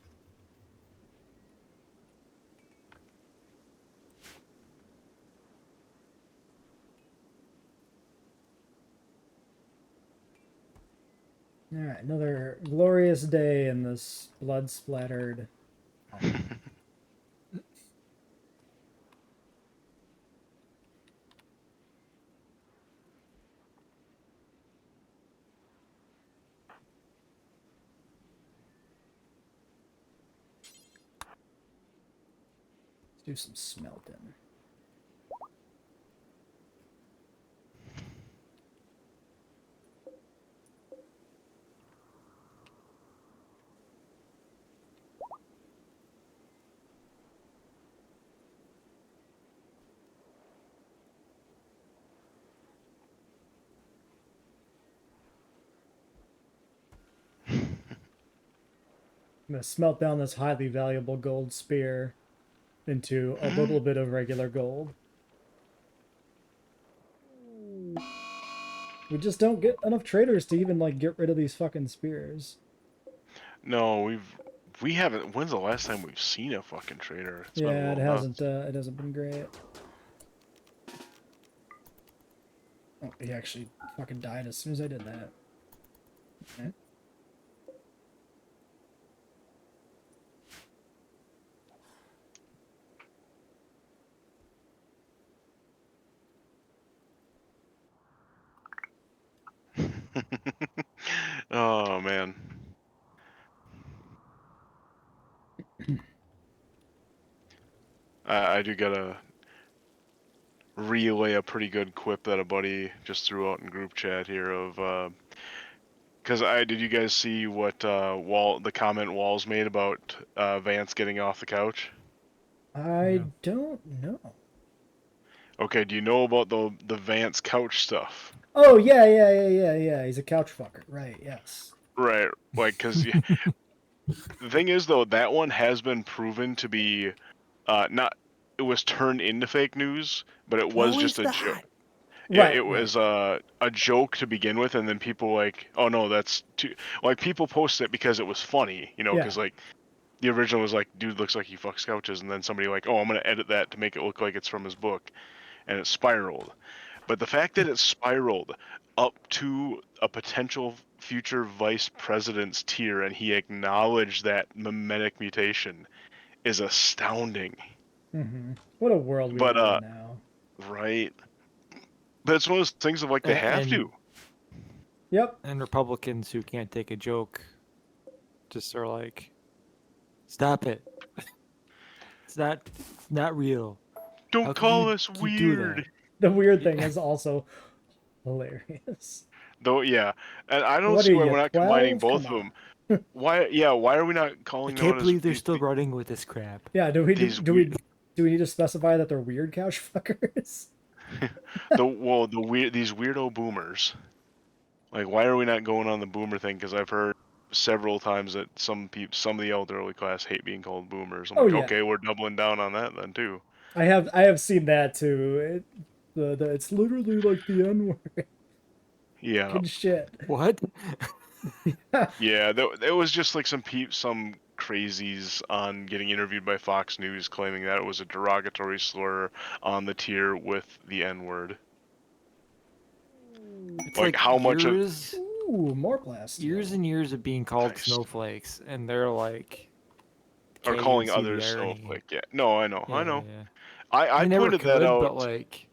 Alright, another glorious day in this blood-splattered... do some smelting. I'm going to smelt down this highly valuable gold spear into a little bit of regular gold. We just don't get enough traders to even like get rid of these fucking spears. No, we haven't. When's the last time we've seen a fucking trader? It's been a Yeah, little nuts. it hasn't been great. Oh, he actually fucking died as soon as I did that. Okay. Oh man. I do gotta relay a pretty good quip that a buddy just threw out in group chat here of because did you guys see what the comment Walls made about Vance getting off the couch? I don't know. Okay, do you know about the Vance couch stuff? Oh yeah. He's a couch fucker, right? Yes. Right, like because the thing is though that one has been proven to be not. It was turned into fake news, but it was just a joke. Yeah, Right. it was a joke to begin with, and then people like, oh no, that's too. Like people posted it because it was funny, you know, Yeah. because like the original was like, dude looks like he fucks couches, and then somebody like, oh, I'm gonna edit that to make it look like it's from his book, and it spiraled. But the fact that it spiraled up to a potential future vice president's tier, and he acknowledged that mimetic mutation, is astounding. Mm-hmm. What a world we But live in now. right. But it's one of those things of like they have to. Yep. And Republicans who can't take a joke just are like, stop it. It's not real. Don't How can call you us do weird. that? The weird thing is also hilarious. Though, yeah, and I don't What see are why you, we're not 12? combining both Come of them. Why? Yeah, why are we not I calling can't them believe they're still running with this crap. Yeah, do we These do we do we need to specify that they're weird couch fuckers? these weirdo boomers? Like, why are we not going on the boomer thing? Because I've heard several times that some of the elderly class hate being called boomers. I'm Oh like, yeah, okay, we're doubling down on that then too. I have seen that too. It's literally like the N word. Yeah, Good shit. What? yeah. There was just like some crazies on getting interviewed by Fox News claiming that it was a derogatory slur on the tier with the N word. It's Like, how much of years, Ooh, more plastic. years and years of being called Nice. snowflakes, and they're like, or can't calling even see others the irony. snowflake? Yeah, no, I know. Yeah. I never pointed could, that out. but like,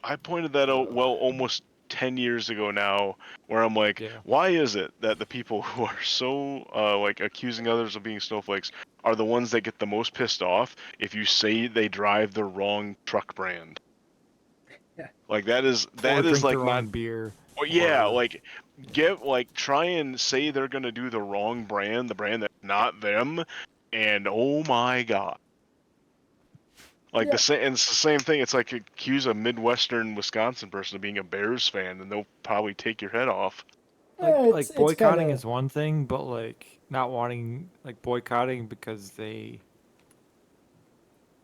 I pointed that out almost 10 years ago now, where I'm like, yeah. why is it that the people who are so like accusing others of being snowflakes are the ones that get the most pissed off if you say they drive the wrong truck brand? Yeah. Like that Or is drink like the wrong not. beer. Well, yeah, or- like try and say they're gonna do the wrong brand, the brand that's not them, and oh my god. Like Yeah. and it's the same thing. It's like accuse a Midwestern Wisconsin person of being a Bears fan, and they'll probably take your head off. Like It's boycotting kinda, is one thing, but like not wanting, like boycotting because they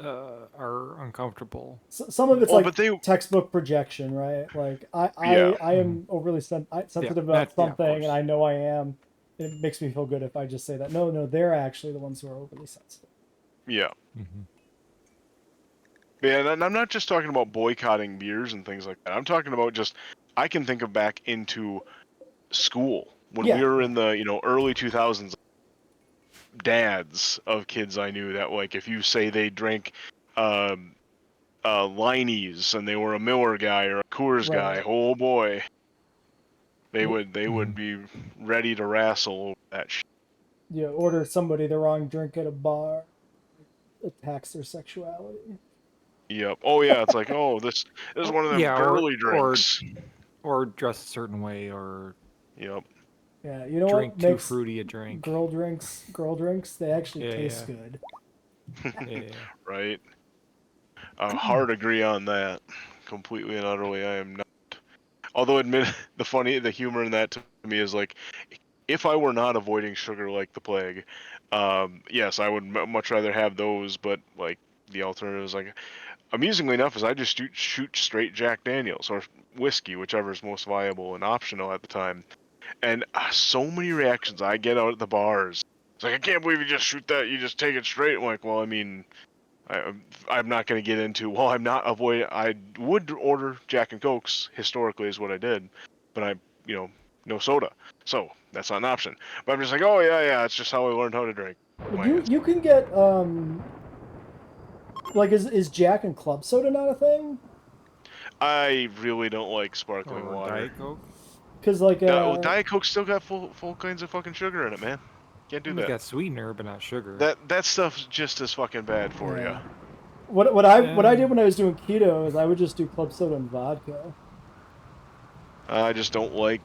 are uncomfortable. some of it's Oh, like but they, textbook projection, right? Like yeah, I am overly sensitive about of something, course. and I know I am. It makes me feel good if I just say that. No, they're actually the ones who are overly sensitive. yeah, Mm-hmm. yeah. And I'm not just talking about boycotting beers and things like that. I'm talking about just I can think of back into school when we Yeah. were in the early 2000s. Dads of kids I knew that like if you say they drank Liney's and they were a Miller guy or a Coors guy, Right. oh boy, they Yeah. would be ready to wrestle over that shit. You order somebody the wrong drink at a bar, attacks their sexuality. Yep. Oh yeah, it's like, oh, this is one of them Yeah, girly drinks. or dress a certain way, or Yep. Yeah, you know drink what too makes fruity a drink. girl drinks? They actually Yeah, taste yeah. good. Yeah. Right. Hard agree on that. Completely and utterly, I am not. Although admit the humor in that to me is like, if I were not avoiding sugar like the plague, yes, I would much rather have those. But like the alternative is like, amusingly enough, is I just shoot straight Jack Daniels or whiskey, whichever is most viable and optional at the time. And so many reactions I get out at the bars. It's like, I can't believe you just shoot that. You just take it straight. I'm like, well, I mean, I'm not going to get into. Well, I'm not avoiding. I would order Jack and Cokes. Historically, is what I did, but no soda. So that's not an option. But I'm just like, oh yeah, it's just how I learned how to drink. But you can get like is Jack and club soda not a thing? I really don't like sparkling Or water. Diet Coke. Because like Diet Coke still got full kinds of fucking sugar in it, man. Can't do It's that. got sweetener, but not sugar. That stuff's just as fucking bad for you. What I did when I was doing keto is I would just do club soda and vodka. I just don't like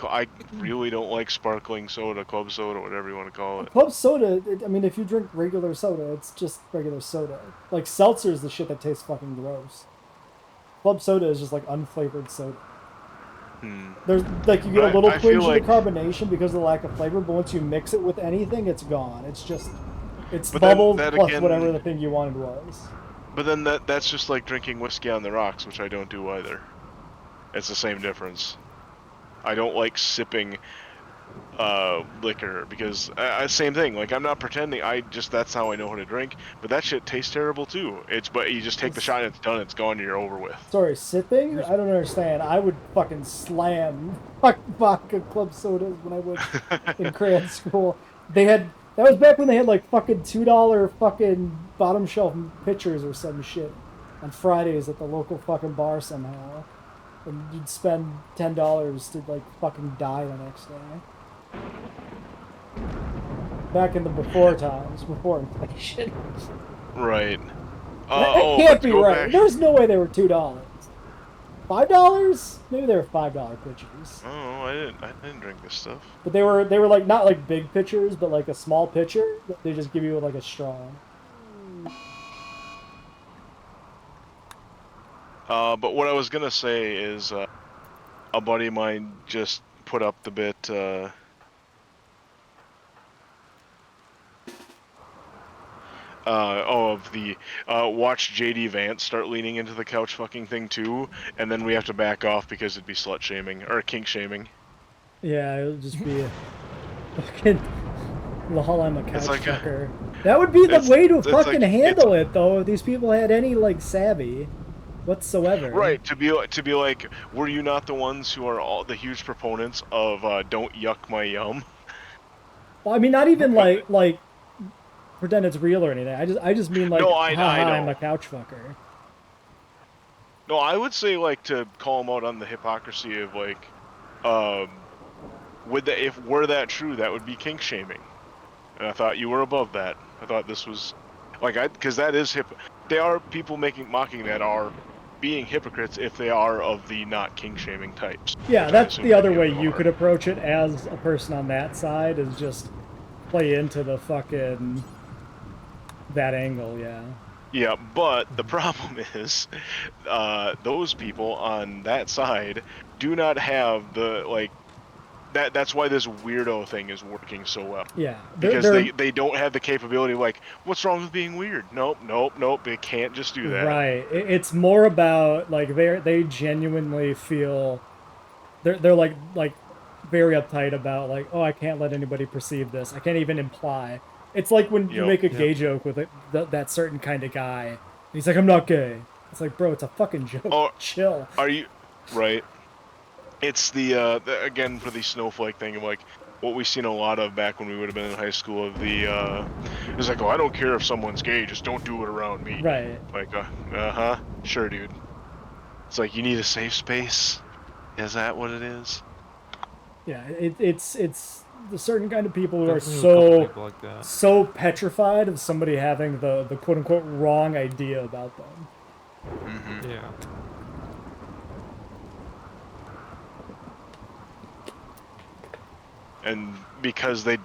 I really don't like sparkling soda, club soda, whatever you want to call it. Club soda, I mean, if you drink regular soda, it's just regular soda. Like seltzer is the shit that tastes fucking gross. Club soda is just like unflavored soda. There's like you get a little twinge of the carbonation because of the lack of flavor, but once you mix it with anything, it's gone. It's bubble plus again, whatever the thing you wanted was. But then that's just like drinking whiskey on the rocks, which I don't do either. It's the same difference. I don't like sipping liquor because same thing. Like I'm not pretending. That's how I know how to drink. But that shit tastes terrible too. But you just take the shot and it's done. It's gone. And you're over with. Sorry, sipping? I don't understand. I would fucking slam vodka club sodas when I was in grad school. That was back when they had like fucking $2 fucking bottom shelf pitchers or some shit on Fridays at the local fucking bar somehow. And you'd spend $10 to like fucking die the next day. Back in the before times, before inflation. Right. That can't be right. Back. There's no way they were $2. $5? Maybe they were $5 pitchers. Oh, I didn't drink this stuff. But they were like not like big pitchers, but like a small pitcher. They just give you like a straw. But what I was gonna say is, a buddy of mine just put up the bit. Of the watch JD Vance start leaning into the couch fucking thing too, and then we have to back off because it'd be slut shaming or kink shaming. Yeah, it would just be a fucking lol, I'm a couch like fucker. That would be the way to it's fucking like- handle it, though, if these people had any, like, savvy whatsoever. Right, to be like, were you not the ones who are all the huge proponents of don't yuck my yum? Well, I mean, not even, like, pretend it's real or anything. I just mean, like, No, I haha, know. I'm a couch fucker. No, I would say like to call them out on the hypocrisy of like, if were that true, that would be kink shaming. And I thought you were above that. I thought this was, like, because that is They are people mocking that are being hypocrites if they are of the not kink shaming types. Yeah, which I that's assume the other many way of them you are. could approach it as a person on that side, is just play into the fucking that angle, yeah. Yeah, but the problem is, those people on that side do not have the, like, that's why this weirdo thing is working so well. Yeah, Because they don't have the capability of, like, what's wrong with being weird? Nope, they can't just do that. right. It's more about, like, they genuinely feel they're like very uptight about, like, oh, I can't let anybody perceive this. I can't even imply. It's like when you Yep. make a gay joke with that certain kind of guy. And he's like, I'm not gay. It's like, bro, it's a fucking joke. Oh, Chill. Are you right? It's the again for the snowflake thing of, like, what we've seen a lot of back when we would have been in high school of the it's like, oh, I don't care if someone's gay, just don't do it around me. Right. Like, sure, dude. It's like, you need a safe space. Is that what it is? Yeah, it's the certain kind of people who are Definitely a couple people like that. so petrified of somebody having the quote unquote wrong idea about them. Mm-hmm. Yeah. And because they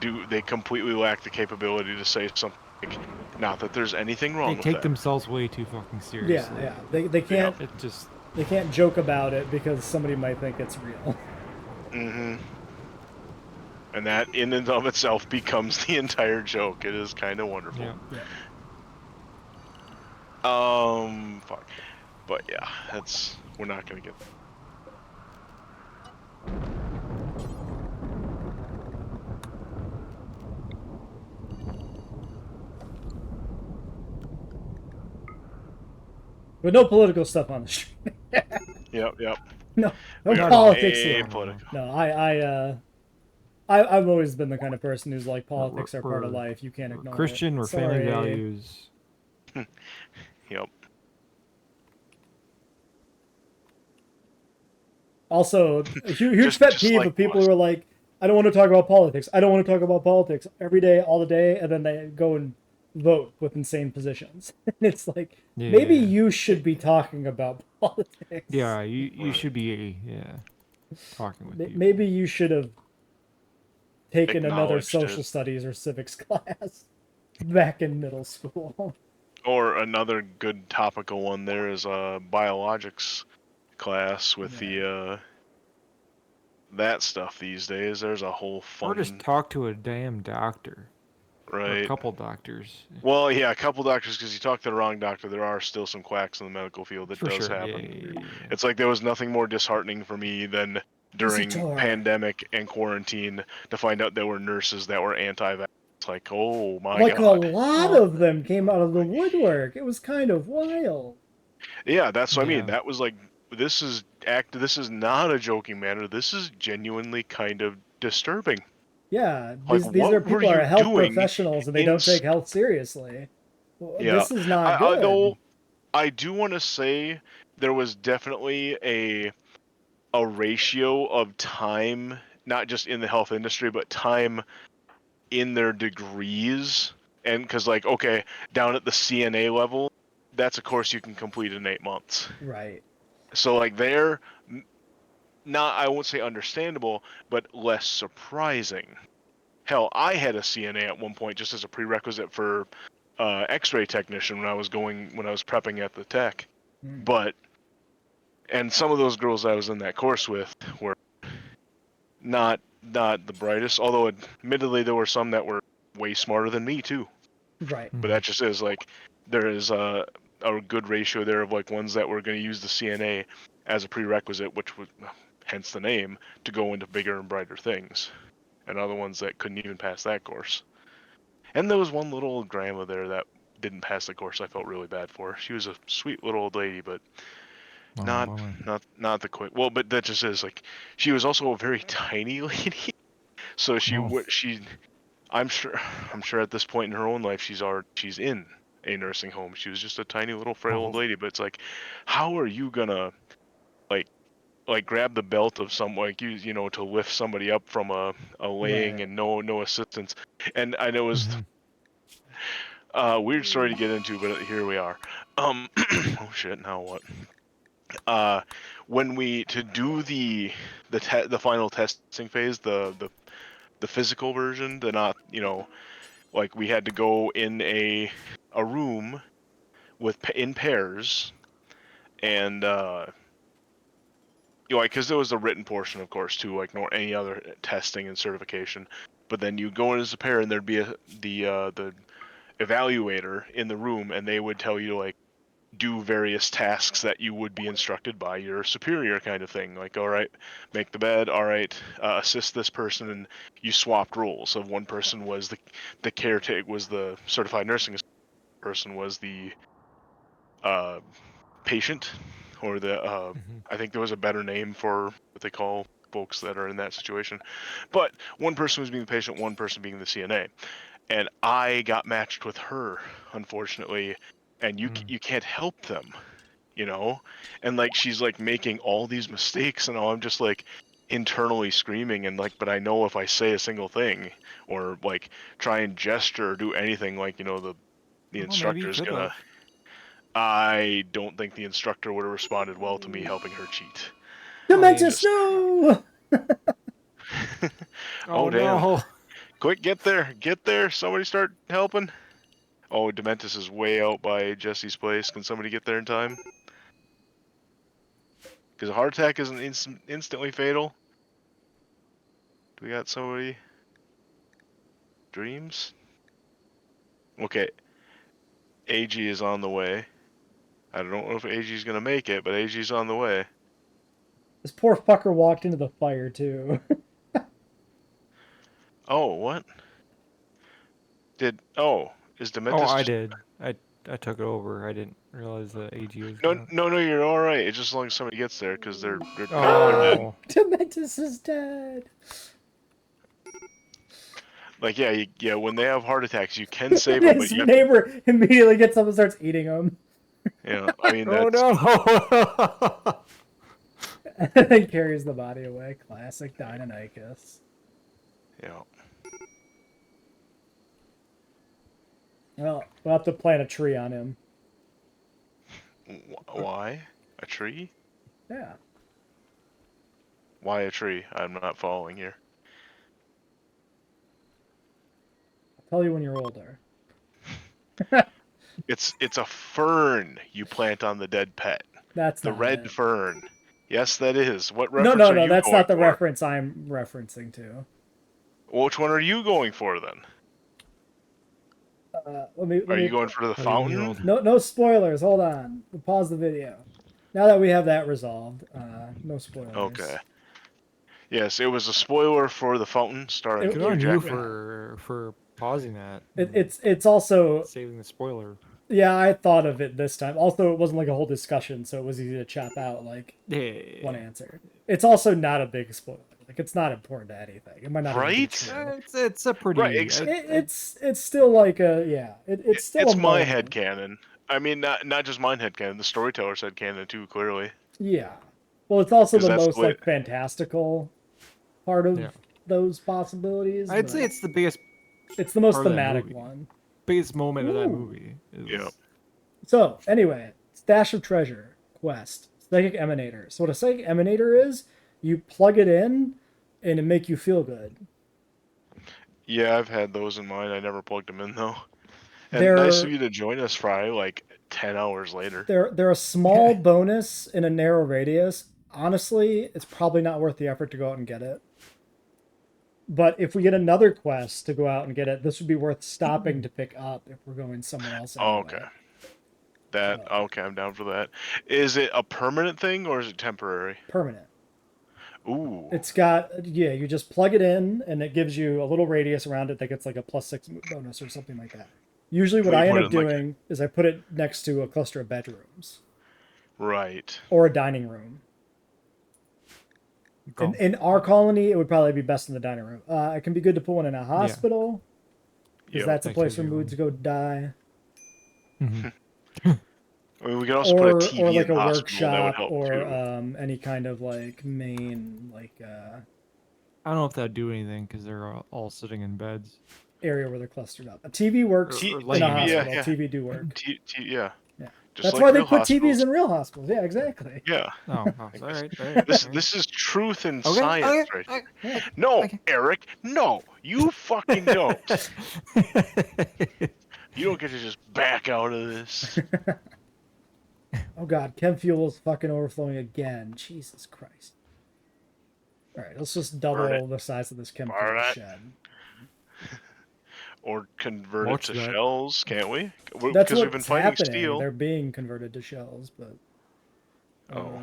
completely lack the capability to say something. Not that there's anything wrong They with take that. themselves way too fucking seriously. Yeah. They can't It just they can't joke about it because somebody might think it's real. Mm-hmm. And that in and of itself becomes the entire joke. It is kind of wonderful. yeah. Fuck. But yeah, we're not gonna get there. But no political stuff on the stream. Yep. No We are politics here. apolitical. No, I've always been the kind of person who's like, politics are part of we're- life. You can't We're ignore Christian, it. we're family Sorry. values. Yep. Also, a huge Just pet peeve like of people us. who are like, I don't want to talk about politics. I don't want to talk about politics every day, all the day, and then they go and vote with insane positions. It's like, maybe Yeah. you should be talking about politics. Yeah, you should be talking with people. Maybe you should have taken another Acknowledged social it. studies or civics class back in middle school. Or another good topical one there is a biologics class with the that stuff these days. There's a whole fun Or just talk to a damn doctor. Or right. a couple doctors. Well, yeah, a couple doctors, because you talk to the wrong doctor, there are still some quacks in the medical field that For does sure. happen. Yeah. It's like there was nothing more disheartening for me than during Visitor. pandemic and quarantine to find out there were nurses that were anti-vax. It's like, oh my Like god. a lot of them came out of the woodwork. It was kind of wild. Yeah, that's what I mean. Yeah. That was like, this is not a joking matter. This is genuinely kind of disturbing. Yeah, Like, these what are were people are you health doing professionals and they in don't take health seriously. Well, Yeah. this is not I, good. though, I do want to say there was definitely a ratio of time, not just in the health industry, but time in their degrees. And because, like, okay, down at the CNA level, that's a course you can complete in 8 months. Right. So like they're not, I won't say understandable, but less surprising. Hell, I had a CNA at one point just as a prerequisite for X-ray technician when I was prepping at the tech. But and some of those girls I was in that course with were not the brightest. Although admittedly there were some that were way smarter than me too. Right. But that just is like there is a good ratio there of like ones that were going to use the CNA as a prerequisite, which was hence the name, to go into bigger and brighter things, and other ones that couldn't even pass that course. And there was one little old grandma there that didn't pass the course. I felt really bad for her. She was a sweet little old lady, but not the quick. Well, but that just is like she was also a very tiny lady. So I'm sure at this point in her own life she's in a nursing home. She was just a tiny little frail old lady, but it's like, how are you gonna like grab the belt of some like you know to lift somebody up from a laying and no assistance? And I know it was weird story to get into, but here we are. Oh shit, now what? When we to do the final testing phase, the physical version, the not like we had to go in a room in pairs, and because there was a written portion, of course, too, like nor any other testing and certification. But then you go in as a pair, and there'd be the evaluator in the room, and they would tell you like do various tasks that you would be instructed by your superior, kind of thing. Like, all right, make the bed. All right, assist this person, and you swapped roles. Of one person was the caretaker, was the certified nursing person, was the patient, or the I think there was a better name for what they call folks that are in that situation. But one person was being the patient, one person being the CNA, and I got matched with her, unfortunately. And you can't help them, and like she's like making all these mistakes, and I'm just like internally screaming, and like, but I know if I say a single thing or like try and gesture or do anything, like the instructor's gonna. I don't think the instructor would have responded well to me helping her cheat. Dementus, no! Oh damn! No. Quick, get there! Somebody start helping. Oh, Dementus is way out by Jesse's place. Can somebody get there in time? Because a heart attack isn't instantly fatal. Do we got somebody? Dreams? Okay. AG is on the way. I don't know if AG is going to make it, but AG is on the way. This poor fucker walked into the fire, too. Oh, what? Is Dementus... Oh, I did. I took it over. I didn't realize that AG was... No, you're alright. It's just as long as somebody gets there, because they're dead. Dementus is dead! Like, yeah, when they have heart attacks, you can save them, but his neighbor immediately gets up and starts eating them. Yeah, I mean, that's... Oh, no! And then carries the body away. Classic Deinonychus. Yeah. Well, we'll have to plant a tree on him. Why? A tree? Yeah. Why a tree? I'm not following here. I'll tell you when you're older. It's a fern you plant on the dead pet. That's the not red it. fern. Yes, that is. What reference No, are you that's going not the for? reference I'm referencing to. Which one are you going for then? Are you going for the fountain? No spoilers. Hold on. We'll pause the video. Now that we have that resolved, no spoilers. Okay. Yes, it was a spoiler for the fountain starring Good on Hugh you Jackman. for pausing that. It's also saving the spoiler. Yeah, I thought of it this time. Also, it wasn't like a whole discussion, so it was easy to chop out like one answer. It's also not a big spoiler. Like, it's not important to anything. It might not even be true. It's a pretty... Right, it's still like a it's still it's a my moment. headcanon. I mean, not just mine headcanon. The storyteller's headcanon too, clearly. Yeah. Well, it's also the most the way... like fantastical part of those possibilities. I'd say it's the biggest. It's the most thematic one. Biggest moment of that movie. Yeah. So anyway, stash of treasure quest Psychic Emanator. So what a Psychic Emanator is, you plug it in, and it make you feel good. Yeah, I've had those in mine. I never plugged them in though. And They're nice of you to join us, Fry. Like 10 hours later. they're a small bonus in a narrow radius. Honestly, it's probably not worth the effort to go out and get it. But if we get another quest to go out and get it, this would be worth stopping to pick up if we're going somewhere else. Oh, Anyway. okay. Okay, I'm down for that. Is it a permanent thing or is it temporary? Permanent. Ooh. It's got, yeah, you just plug it in and it gives you a little radius around it that gets like a +6 bonus or something like that. Usually what So you I end put up it in, like, doing is I put it next to a cluster of bedrooms Right. or a dining room. Cool. In our colony, it would probably be best in the dining room. It can be good to put one in a hospital because Yep. that's a place where Activity room. moods go die. Mhm. I mean, we could also put a TV Or like in a the hospital. That would workshop help or too. any kind of like main I don't know if that'd do anything because they're all sitting in beds. area where they're clustered up. A TV works Or in light a TV, hospital. yeah. TV do work. Yeah. Yeah. Just That's like why they real put hospitals. TVs in real hospitals. Yeah, exactly. Yeah. Oh, all right. This is truth and Okay, science, okay, right? Yeah. No, Okay. Eric. No, you fucking don't. You don't get to just back out of this. Oh god, chem fuel is fucking overflowing again. Jesus Christ. Alright, let's just Burn double the size of this chem fuel Burn it. shed. Or convert Watch it to that. shells, can't we? That's Because we've been what's fighting happening. steel. They're being converted to shells, but Oh.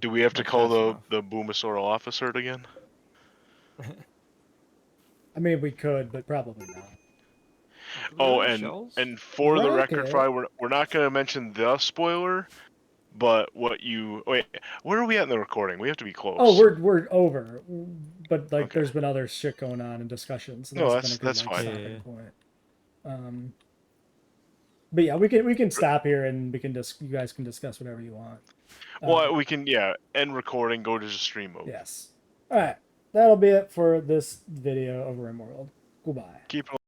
Do we have to Not call fast enough. the Boomosaural officer again? I mean we could, but probably not. Oh, Really? and Shells? for the record, Rocket. Fry, we're not going to mention the spoiler, but what you wait. Where are we at in the recording? We have to be close. Oh, we're over. But like Okay. there's been other shit going on in discussions, so No, that's been a good that's like, fine. stopping Yeah. point. But yeah, we can stop here and we can you guys can discuss whatever you want. Well, we can end recording, go to the stream mode. Yes. All right. That'll be it for this video of RimWorld. Goodbye. Keep it